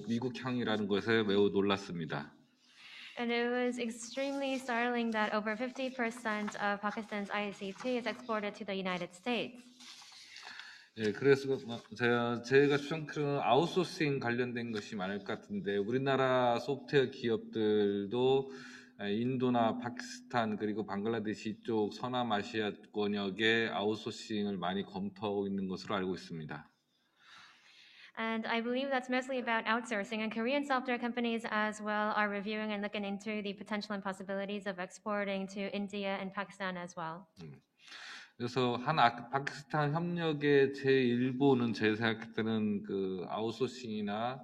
미국향이라는 것에 매우 놀랐습니다. And it was extremely startling that over 50% of Pakistan's ICT is exported to the United States. 예, 그래서 제가 추정컨대 아웃소싱 관련된 것이 많을 것 같은데 우리나라 소프트웨어 기업들도 인도나 파키스탄 그리고 방글라데시 쪽 서남아시아권역의 아웃소싱을 많이 검토하고 있는 것으로 알고 있습니다. And I believe that's mostly about outsourcing, and Korean software companies as well are reviewing and looking into the potential and possibilities of exporting to India and Pakistan as well. 그래서 파키스탄 협력의 제1보는 제 생각할 때는 아웃소싱이나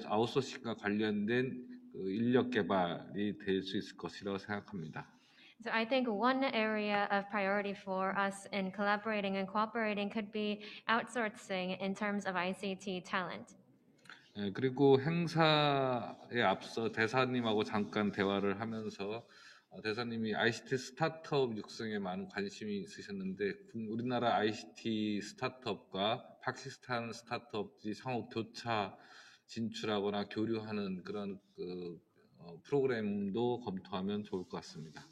아웃소싱과 관련된 인력 개발이 될 수 있을 것이라고 생각합니다. So I think one area of priority for us in collaborating and cooperating could be outsourcing in terms of ICT talent. 그리고 행사에 앞서 대사님하고 잠깐 대화를 하면서 대사님이 ICT 스타트업 육성에 많은 관심이 있으셨는데 우리나라 ICT 스타트업과 파키스탄 스타트업이 상호 교차 진출하거나 교류하는 그런 프로그램도 검토하면 좋을 것 같습니다.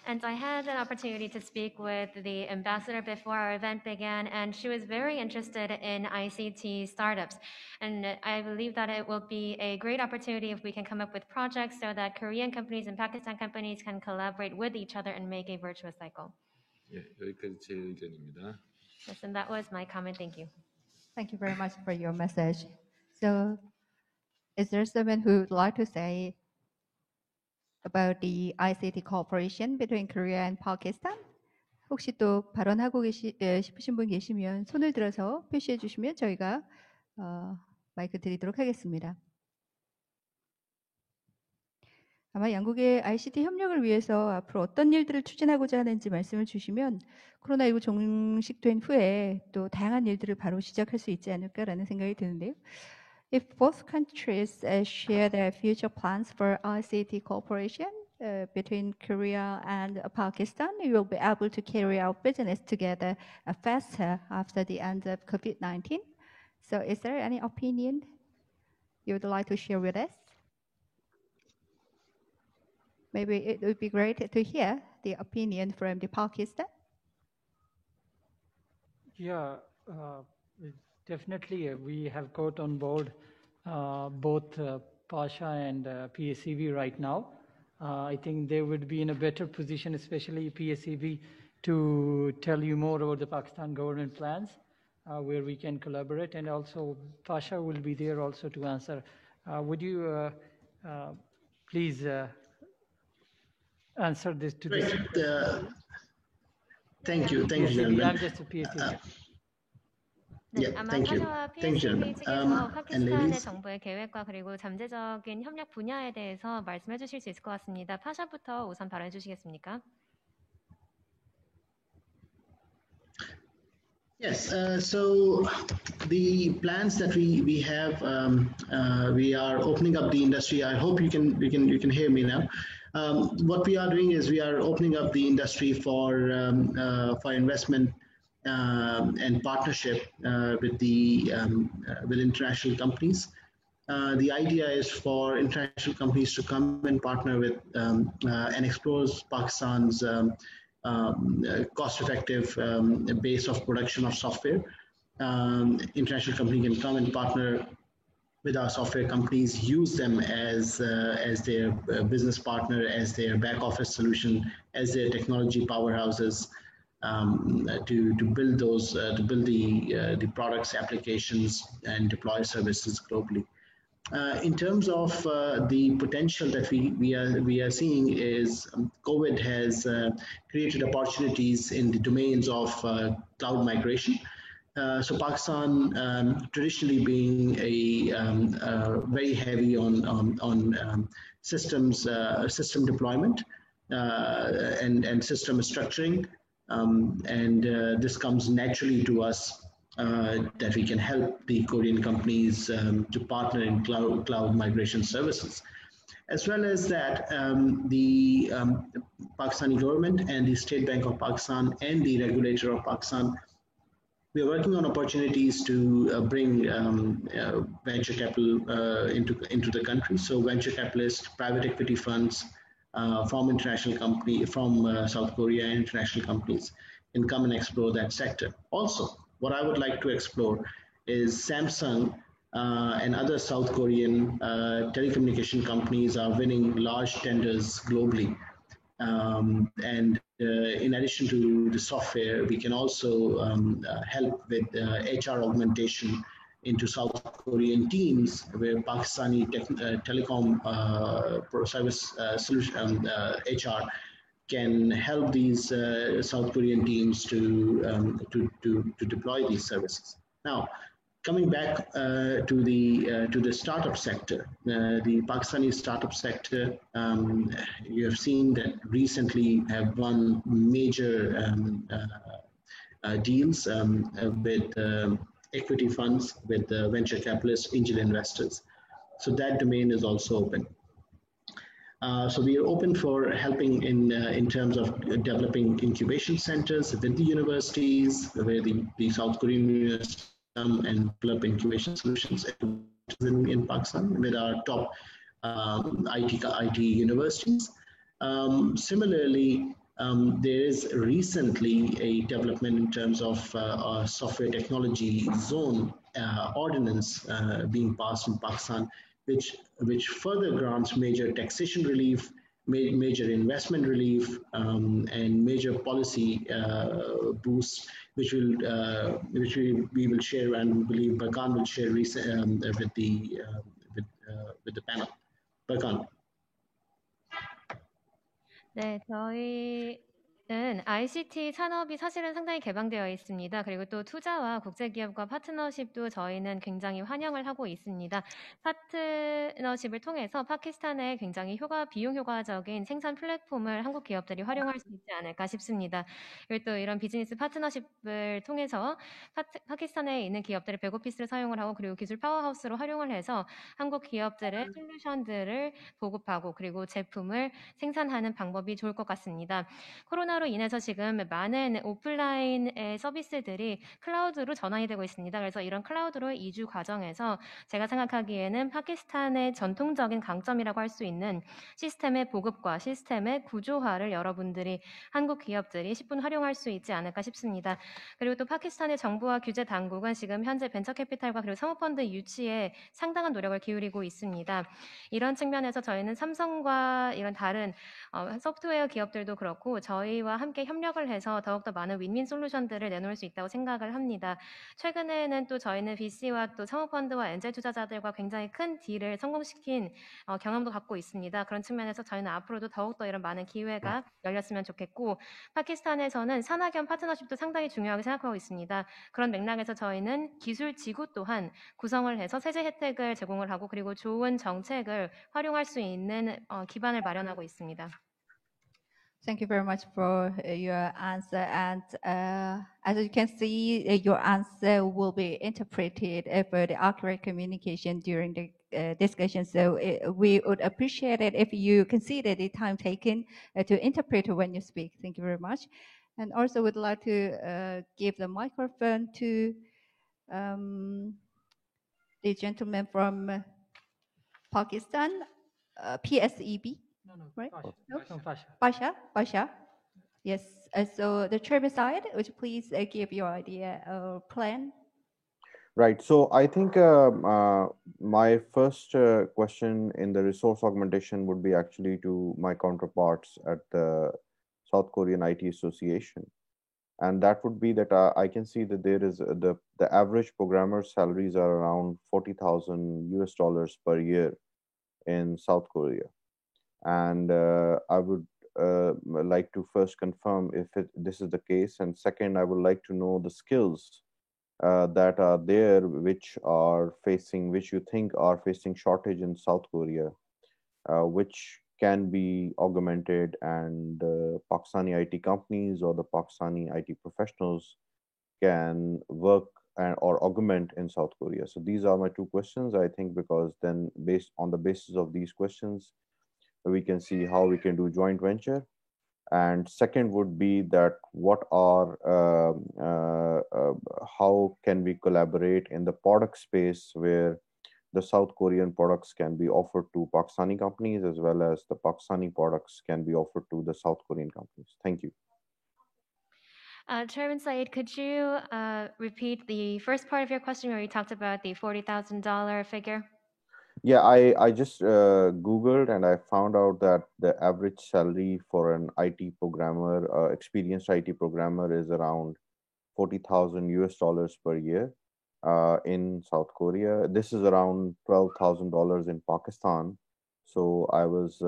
And I had an opportunity to speak with the ambassador before our event began, and she was very interested in ICT startups. And I believe that it will be a great opportunity if we can come up with projects so that Korean companies and Pakistan companies can collaborate with each other and make a virtuous cycle. 예, 여기까지 제 의견입니다. Yes, and that was my comment. Thank you. Thank you very much for your message. So, is there someone who would like to say about the ICT cooperation between Korea and Pakistan? 혹시 또 발언하고 싶으신 분 계시면 손을 들어서 표시해 주시면 저희가 마이크 드리도록 하겠습니다. 아마 양국의 ICT 협력을 위해서 앞으로 어떤 일들을 추진하고자 하는지 말씀을 주시면 코로나19 종식된 후에 또 다양한 일들을 바로 시작할 수 있지 않을까라는 생각이 드는데요. If both countries share their future plans for ICT cooperation between Korea and Pakistan, you will be able to carry out business together faster after the end of COVID-19. So is there any opinion you would like to share with us? Maybe it would be great to hear the opinion from the Pakistan. Yeah, definitely. We have got on board both Pasha and PSCV right now. I think they would be in a better position, especially PSCV, to tell you more about the Pakistan government plans, where we can collaborate. And also Pasha will be there also to answer. Would you please answer this to this? Thank you, gentlemen. I'm just a PSCV. Yeah, thank you. Thank you, gentlemen. And 파키스탄의 ladies. 정부의 계획과 그리고 잠재적인 협력 분야에 대해서 말씀해 주실 수 있을 것 같습니다. 파샤부터 우선 발언해 주시겠습니까? Yes, so the plans that we have, we are opening up the industry. I hope you can hear me now. What we are doing is we are opening up the industry for investment and partnership with international companies. The idea is for international companies to come and partner with and explore Pakistan's cost-effective base of production of software. International company can come and partner with our software companies, use them as their business partner, as their back office solution, as their technology powerhouses, to build the products, applications, and deploy services globally. In terms of the potential that we are seeing is COVID has created opportunities in the domains of cloud migration. So Pakistan, traditionally being a very heavy on system deployment and system structuring, and this comes naturally to us. That we can help the Korean companies to partner in cloud migration services. As well as that, the Pakistani government and the State Bank of Pakistan and the regulator of Pakistan, we are working on opportunities to bring venture capital into the country. So venture capitalists, private equity funds from international company, from South Korea and international companies can come and explore that sector. Also, what I would like to explore is Samsung and other South Korean telecommunication companies are winning large tenders globally. And in addition to the software, we can also help with HR augmentation into South Korean teams where Pakistani telecom service solution HR can help these South Korean teams to deploy these services. Now, coming back to the startup sector, the Pakistani startup sector, you have seen that recently have won major deals with equity funds, with venture capitalists, angel investors. So that domain is also open. So we are open for helping in terms of developing incubation centers within the universities, where the South Korean universities come and develop incubation solutions in Pakistan with our top IT universities. Similarly, there is recently a development in terms of a software technology zone ordinance being passed in Pakistan, which further grants major taxation relief, major investment relief, and major policy boosts, which we will share, and we believe Barkan will share with the panel. Barkan. 네, 저희는 ICT 산업이 사실은 상당히 개방되어 있습니다. 그리고 또 투자와 국제기업과 파트너십도 저희는 굉장히 환영을 하고 있습니다. 파트너십을 통해서 파키스탄에 굉장히 비용 효과적인 생산 플랫폼을 한국 기업들이 활용할 수 있지 않을까 싶습니다. 그리고 또 이런 비즈니스 파트너십을 통해서 파키스탄에 있는 기업들의 백오피스를 사용을 하고 그리고 기술 파워하우스로 활용을 해서 한국 기업들의 솔루션들을 보급하고 그리고 제품을 생산하는 방법이 좋을 것 같습니다. 코로나로 인해서 지금 많은 오프라인의 서비스들이 클라우드로 전환이 되고 있습니다. 그래서 이런 클라우드로 이주 과정에서 제가 생각하기에는 파키스탄의 전통적인 강점이라고 할 수 있는 시스템의 보급과 시스템의 구조화를 여러분들이 한국 기업들이 10분 활용할 수 있지 않을까 싶습니다. 그리고 또 파키스탄의 정부와 규제 당국은 지금 현재 벤처캐피탈과 그리고 사모펀드 유치에 상당한 노력을 기울이고 있습니다. 이런 측면에서 저희는 삼성과 이런 다른 소프트웨어 기업들도 그렇고 저희와 함께 협력을 해서 더욱더 많은 윈윈 솔루션들을 내놓을 수 있다고 생각을 합니다. 최근에는 또 저희는 VC와 또 사모펀드와 엔젤 투자자들과 굉장히 큰 딜을 성공시킨 경험도 갖고 있습니다. 그런 측면에서 저희는 앞으로도 더욱더 이런 많은 기회가 열렸으면 좋겠고 파키스탄에서는 산학연 파트너십도 상당히 중요하게 생각하고 있습니다. 그런 맥락에서 저희는 기술 지구 또한 구성을 해서 세제 혜택을 제공을 하고 그리고 좋은 정책을 활용할 수 있는 기반을 마련하고 있습니다. Thank you very much for your answer. And as you can see, your answer will be interpreted for the accurate communication during the discussion. So we would appreciate it if you consider the time taken to interpret when you speak. Thank you very much. And also would like to give the microphone to the gentleman from Pakistan, PSEB. Right? Basha. Yes. So the chairman side, would you please give your idea or plan? Right. So I think my first question in the resource augmentation would be actually to my counterparts at the South Korean IT Association. And that would be that I can see that there is the average programmer salaries are around $40,000 per year in South Korea. And I would like to first confirm if this is the case. And second, I would like to know the skills that are there, which you think are facing shortage in South Korea, which can be augmented, and Pakistani IT companies or the Pakistani IT professionals can work or augment in South Korea. So these are my two questions, I think, because then based on the basis of these questions, we can see how we can do joint venture. And second would be that how can we collaborate in the product space where the South Korean products can be offered to Pakistani companies as well as the Pakistani products can be offered to the South Korean companies. Thank you. Chairman Said, could you repeat the first part of your question where you talked about the $40,000 figure? Yeah, I just Googled and I found out that the average salary for an IT programmer, experienced IT programmer, is around $40,000 per year in South Korea. This is around $12,000 in Pakistan. So I was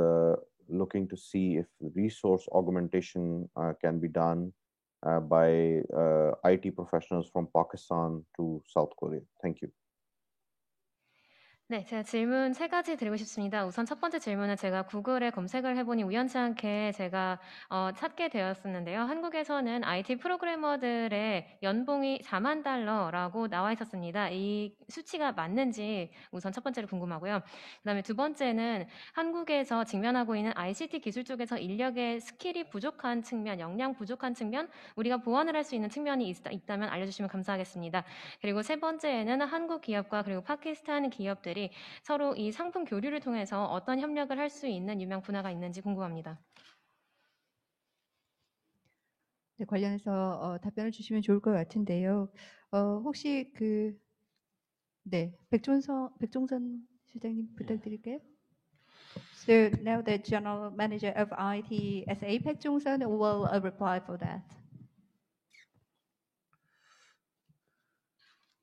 looking to see if resource augmentation can be done by IT professionals from Pakistan to South Korea. Thank you. 네, 제가 질문 세 가지 드리고 싶습니다. 우선 첫 번째 질문은 제가 구글에 검색을 해보니 우연치 않게 제가 찾게 되었었는데요. 한국에서는 IT 프로그래머들의 연봉이 $40,000라고 나와 있었습니다. 이 수치가 맞는지 우선 첫 번째로 궁금하고요. 그다음에 두 번째는 한국에서 직면하고 있는 ICT 기술 쪽에서 인력의 스킬이 부족한 측면, 역량 부족한 측면, 우리가 보완을 할 수 있는 측면이 있다면 알려주시면 감사하겠습니다. 그리고 세 번째는 한국 기업과 그리고 파키스탄 기업들 기업들이 서로 이 상품 교류를 통해서 어떤 협력을 할 수 있는 유명 분야가 있는지 궁금합니다. 네, 관련해서 답변을 주시면 좋을 것 같은데요. 혹시 백종선 실장님 부탁드릴게요. So now the General Manager of ITSA, Baek Jong-sun, will reply for that.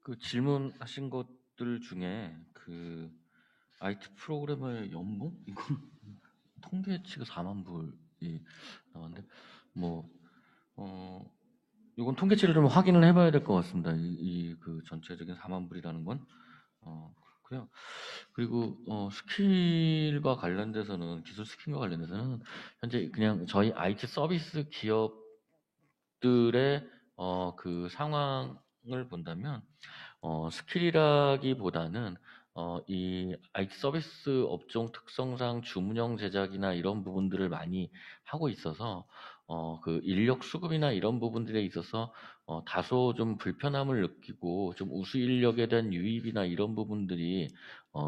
그 질문하신 것들 중에 그 IT 프로그래머의 연봉 이건 통계치가 4만 불이 나왔는데 이건 통계치를 좀 확인을 해봐야 될 것 같습니다. 그 전체적인 4만 불이라는 건 그렇고요. 그리고 스킬과 관련돼서는 기술 스킬과 관련돼서는 현재 그냥 저희 IT 서비스 기업들의 그 상황을 본다면 스킬이라기보다는 이 IT 서비스 업종 특성상 주문형 제작이나 이런 부분들을 많이 하고 있어서 그 인력 수급이나 이런 부분들에 있어서 다소 좀 불편함을 느끼고 좀 우수 인력에 대한 유입이나 이런 부분들이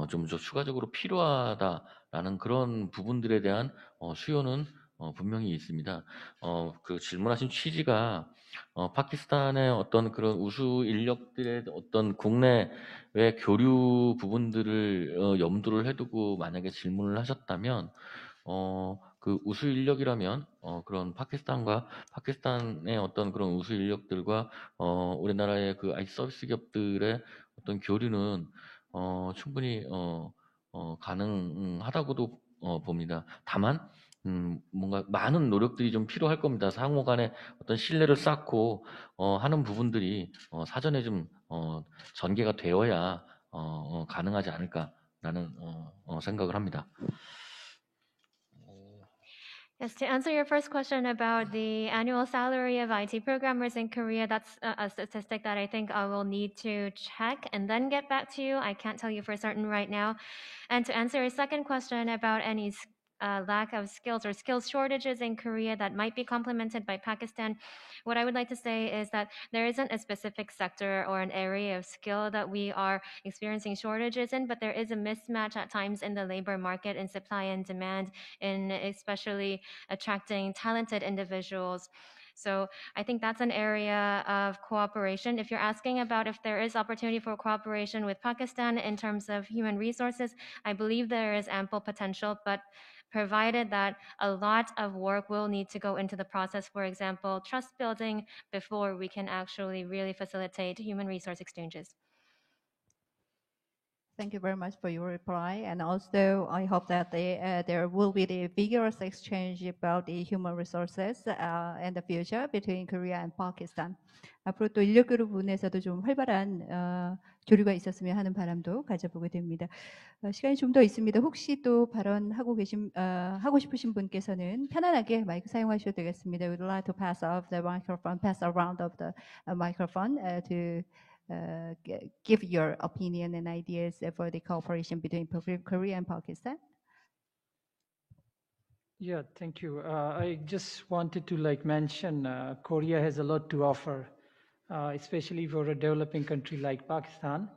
좀 추가적으로 필요하다라는 그런 부분들에 대한 수요는 분명히 있습니다. 그 질문하신 취지가 파키스탄의 어떤 그런 우수 인력들의 어떤 국내외 교류 부분들을 염두를 해두고 만약에 질문을 하셨다면 그 우수 인력이라면 그런 파키스탄의 어떤 그런 우수 인력들과 우리나라의 그 IT 서비스 기업들의 어떤 교류는 충분히 가능하다고도 봅니다. 다만 뭔가 많은 노력들이 좀 필요할 겁니다. 상호 간에 어떤 신뢰를 쌓고 하는 부분들이 사전에 좀 전개가 되어야 가능하지 않을까라는 생각을 합니다. Yes, to answer your first question about the annual salary of IT programmers in Korea, that's a statistic that I think I will need to check and then get back to you. I can't tell you for certain right now. And to answer your second question about any lack of skills or skills shortages in Korea that might be complemented by Pakistan, what I would like to say is that there isn't a specific sector or an area of skill that we are experiencing shortages in, but there is a mismatch at times in the labor market in supply and demand, in especially attracting talented individuals. So I think that's an area of cooperation. If you're asking about if there is opportunity for cooperation with Pakistan in terms of human resources, I believe there is ample potential, but provided that a lot of work will need to go into the process, for example, trust building, before we can actually really facilitate human resource exchanges. Thank you very much for your reply. And also, I hope that there will be the vigorous exchange about the human resources in the future between Korea and Pakistan. 앞으로 또 인력 교류 부분에서도 좀 활발한 교류가 있었으면 하는 바람도 가져보게 됩니다. 시간이 좀 더 있습니다. 혹시 또 발언하고 하고 싶으신 분께서는 편안하게 마이크 사용하셔도 되겠습니다. We'd like to pass around of the microphone to give your opinion and ideas for the cooperation between Korea and Pakistan. Yeah, thank you. I just wanted to mention Korea has a lot to offer, especially for a developing country like Pakistan.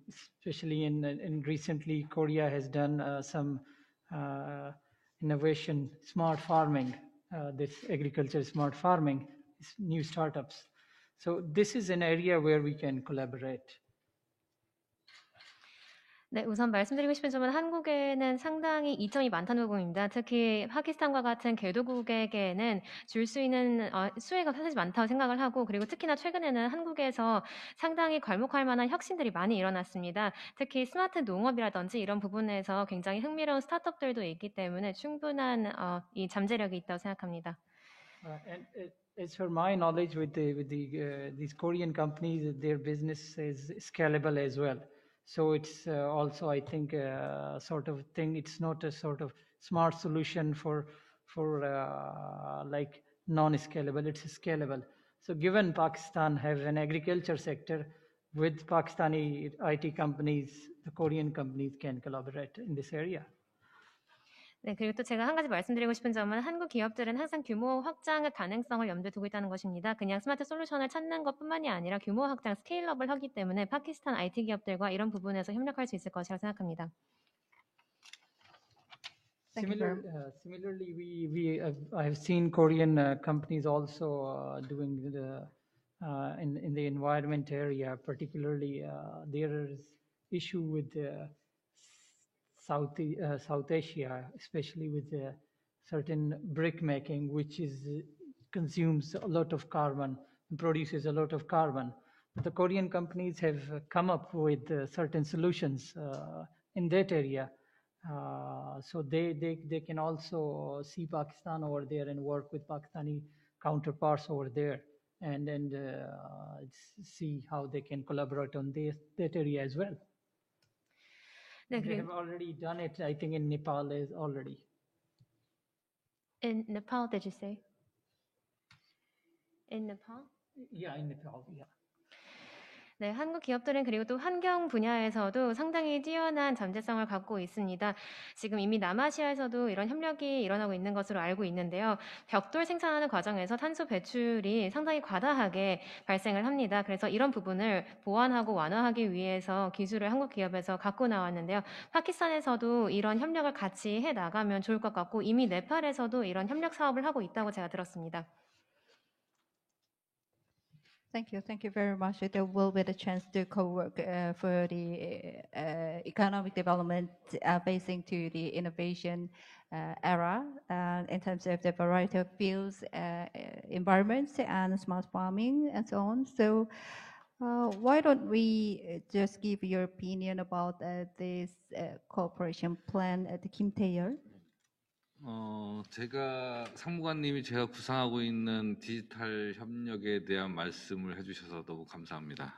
Especially in recently, Korea has done some innovation, smart farming, this agriculture smart farming, new startups. So this is an area where we can collaborate. 네, 우선 말씀드리고 싶은 점은 한국에는 상당히 이점이 많다는 부분입니다. 특히 파키스탄과 같은 개도국에게는 줄 수 있는 수혜가 사실 많다고 생각을 하고, 그리고 특히나 최근에는 한국에서 상당히 괄목할 만한 혁신들이 많이 일어났습니다. 특히 스마트 농업이라든지 이런 부분에서 굉장히 흥미로운 스타트업들도 있기 때문에 충분한 이 잠재력이 있다고 생각합니다. And as for my knowledge with these Korean companies, their business is scalable as well. So it's also, I think, sort of thing. It's not a sort of smart solution for like non-scalable. It's scalable. So given Pakistan has an agriculture sector, with Pakistani IT companies, the Korean companies can collaborate in this area. 네, 그리고 또 제가 한 가지 말씀드리고 싶은 점은 한국 기업들은 항상 규모 확장의 가능성을 염두에 두고 있다는 것입니다. 그냥 스마트 솔루션을 찾는 것뿐만이 아니라 규모 확장, 스케일업을 하기 때문에 파키스탄 IT 기업들과 이런 부분에서 협력할 수 있을 것이라고 생각합니다. Similarly, I've seen Korean companies also doing in the environment area, particularly there is issue with South Asia, especially with certain brick making, which consumes a lot of carbon and produces a lot of carbon. But the Korean companies have come up with certain solutions in that area. So they can also see Pakistan over there and work with Pakistani counterparts over there and see how they can collaborate on that area as well. 네, They have already done it, I think, in Nepal is already. In Nepal, did you say? In Nepal? Yeah, in Nepal, yeah. 네, 한국 기업들은 그리고 또 환경 분야에서도 상당히 뛰어난 잠재성을 갖고 있습니다. 지금 이미 남아시아에서도 이런 협력이 일어나고 있는 것으로 알고 있는데요. 벽돌 생산하는 과정에서 탄소 배출이 상당히 과다하게 발생을 합니다. 그래서 이런 부분을 보완하고 완화하기 위해서 기술을 한국 기업에서 갖고 나왔는데요. 파키스탄에서도 이런 협력을 같이 해 나가면 좋을 것 같고 이미 네팔에서도 이런 협력 사업을 하고 있다고 제가 들었습니다. Thank you very much. There will be the chance to co-work for the economic development facing to the innovation era in terms of the variety of fields, environments, and smart farming, and so on. So why don't we just give your opinion about this cooperation plan at Kim Tae-yeol? 제가 상무관님이 제가 구상하고 있는 디지털 협력에 대한 말씀을 해주셔서 너무 감사합니다.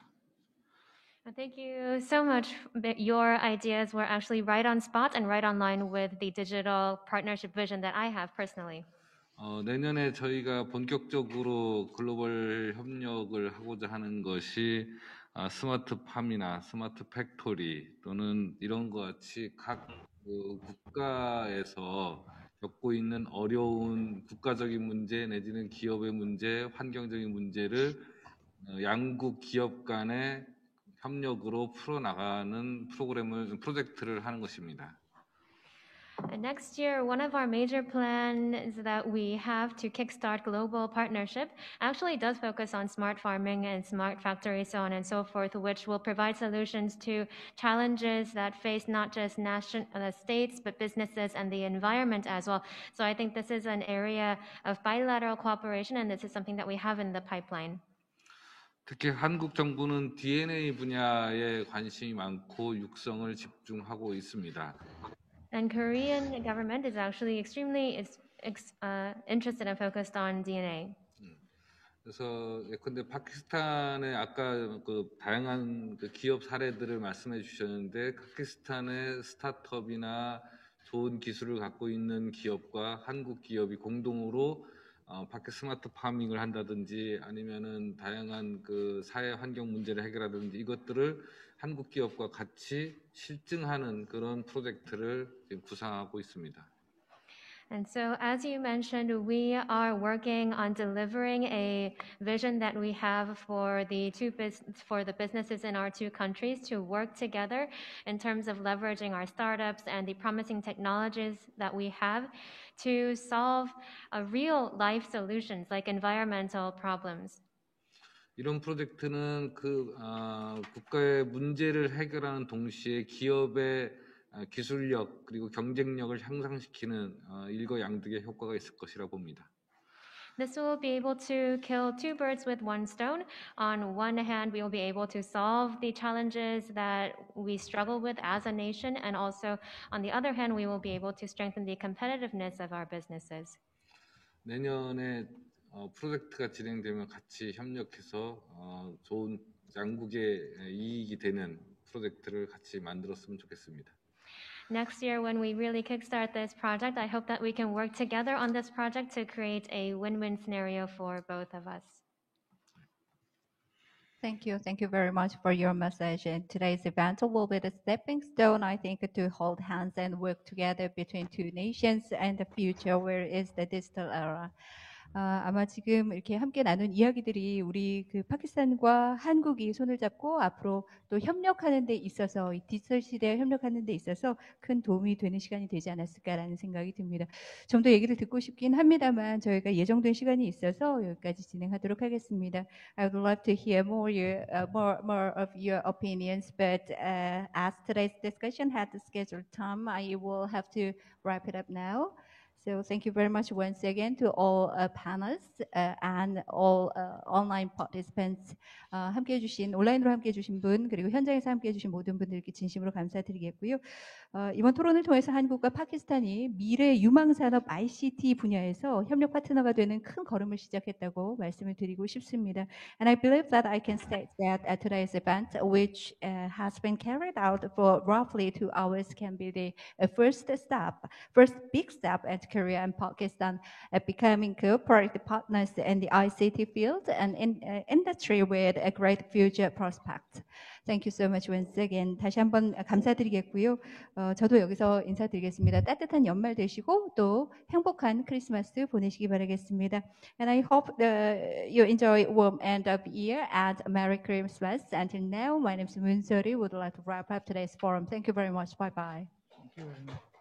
Thank you so much. Your ideas were actually right on spot and right on line with the digital partnership vision that I have personally. 내년에 저희가 본격적으로 글로벌 협력을 하고자 하는 것이 스마트팜이나 스마트 팩토리 또는 이런 것 같이 각 국가에서 겪고 있는 어려운 국가적인 문제 내지는 기업의 문제, 환경적인 문제를 양국 기업 간의 협력으로 풀어나가는 프로젝트를 하는 것입니다. Next year, one of our major plans that we have to kickstart global partnership actually does focus on smart farming and smart factories, so on and so forth, which will provide solutions to challenges that face not just states, but businesses and the environment as well. So I think this is an area of bilateral cooperation, and this is something that we have in the pipeline. 특히 한국 정부는 DNA 분야에 관심이 많고 육성을 집중하고 있습니다. And Korean government is actually extremely interested and focused on DNA. 그래서 예컨대 파키스탄의 아까 그 다양한 그 기업 사례들을 말씀해 주셨는데 파키스탄의 스타트업이나 좋은 기술을 갖고 있는 기업과 한국 기업이 공동으로 스마트 파밍을 한다든지 아니면은 다양한 그 사회 환경 문제를 해결하든지 이것들을 한국 기업과 같이 실증하는 그런 프로젝트를 지금 구상하고 있습니다. And so, as you mentioned, we are working on delivering a vision that we have for the businesses in our two countries to work together in terms of leveraging our startups and the promising technologies that we have to solve real life solutions like environmental problems. 이런 프로젝트는 국가의 문제를 해결하는 동시에 기업의 기술력 그리고 경쟁력을 향상시키는 일거양득의 효과가 있을 것이라 봅니다. This will be able to kill two birds with one stone. On one hand, we will be able to solve the challenges that we struggle with as a nation, and also on the other hand, we will be able to strengthen the competitiveness of our businesses. 내년에 프로젝트가 진행되면 같이 협력해서 좋은 양국의 이익이 되는 프로젝트를 같이 만들었으면 좋겠습니다. Next year, when we really kickstart this project, I hope that we can work together on this project to create a win-win scenario for both of us. Thank you. Thank you very much for your message. And today's event will be the stepping stone, I think, to hold hands and work together between two nations and the future, where is the digital era. 아마 지금 이렇게 함께 나눈 이야기들이 우리 그 파키스탄과 한국이 손을 잡고 앞으로 또 협력하는 데 있어서 이 디지털 시대에 협력하는 데 있어서 큰 도움이 되는 시간이 되지 않았을까라는 생각이 듭니다. 좀 더 얘기를 듣고 싶긴 합니다만 저희가 예정된 시간이 있어서 여기까지 진행하도록 하겠습니다. I would love to hear more of your opinions, but as today's discussion had the scheduled time, I will have to wrap it up now. So thank you very much once again to all panelists and all online participants. 함께해 주신 온라인으로 함께해 주신 분 그리고 현장에서 함께해 주신 모든 분들께 진심으로 감사드리겠고요. 이번 토론을 통해서 한국과 파키스탄이 미래 유망 산업 ICT 분야에서 협력 파트너가 되는 큰 걸음을 시작했다고 말씀을 드리고 싶습니다. And I believe that I can state that at today's event, which has been carried out for roughly 2 hours, can be the first big step at Korea and Pakistan at becoming cooperative partners in the ICT field and in industry with a great future prospect. Thank you so much once again. 다시 한번 감사드리겠고요. 저도 여기서 인사드리겠습니다. 따뜻한 연말 되시고 또 행복한 크리스마스 보내시기 바라겠습니다. And I hope you enjoy warm end of year and Merry Christmas. Until now, my name is Moon Sori. Would like to wrap up today's forum. Thank you very much. Bye bye. Thank you very much.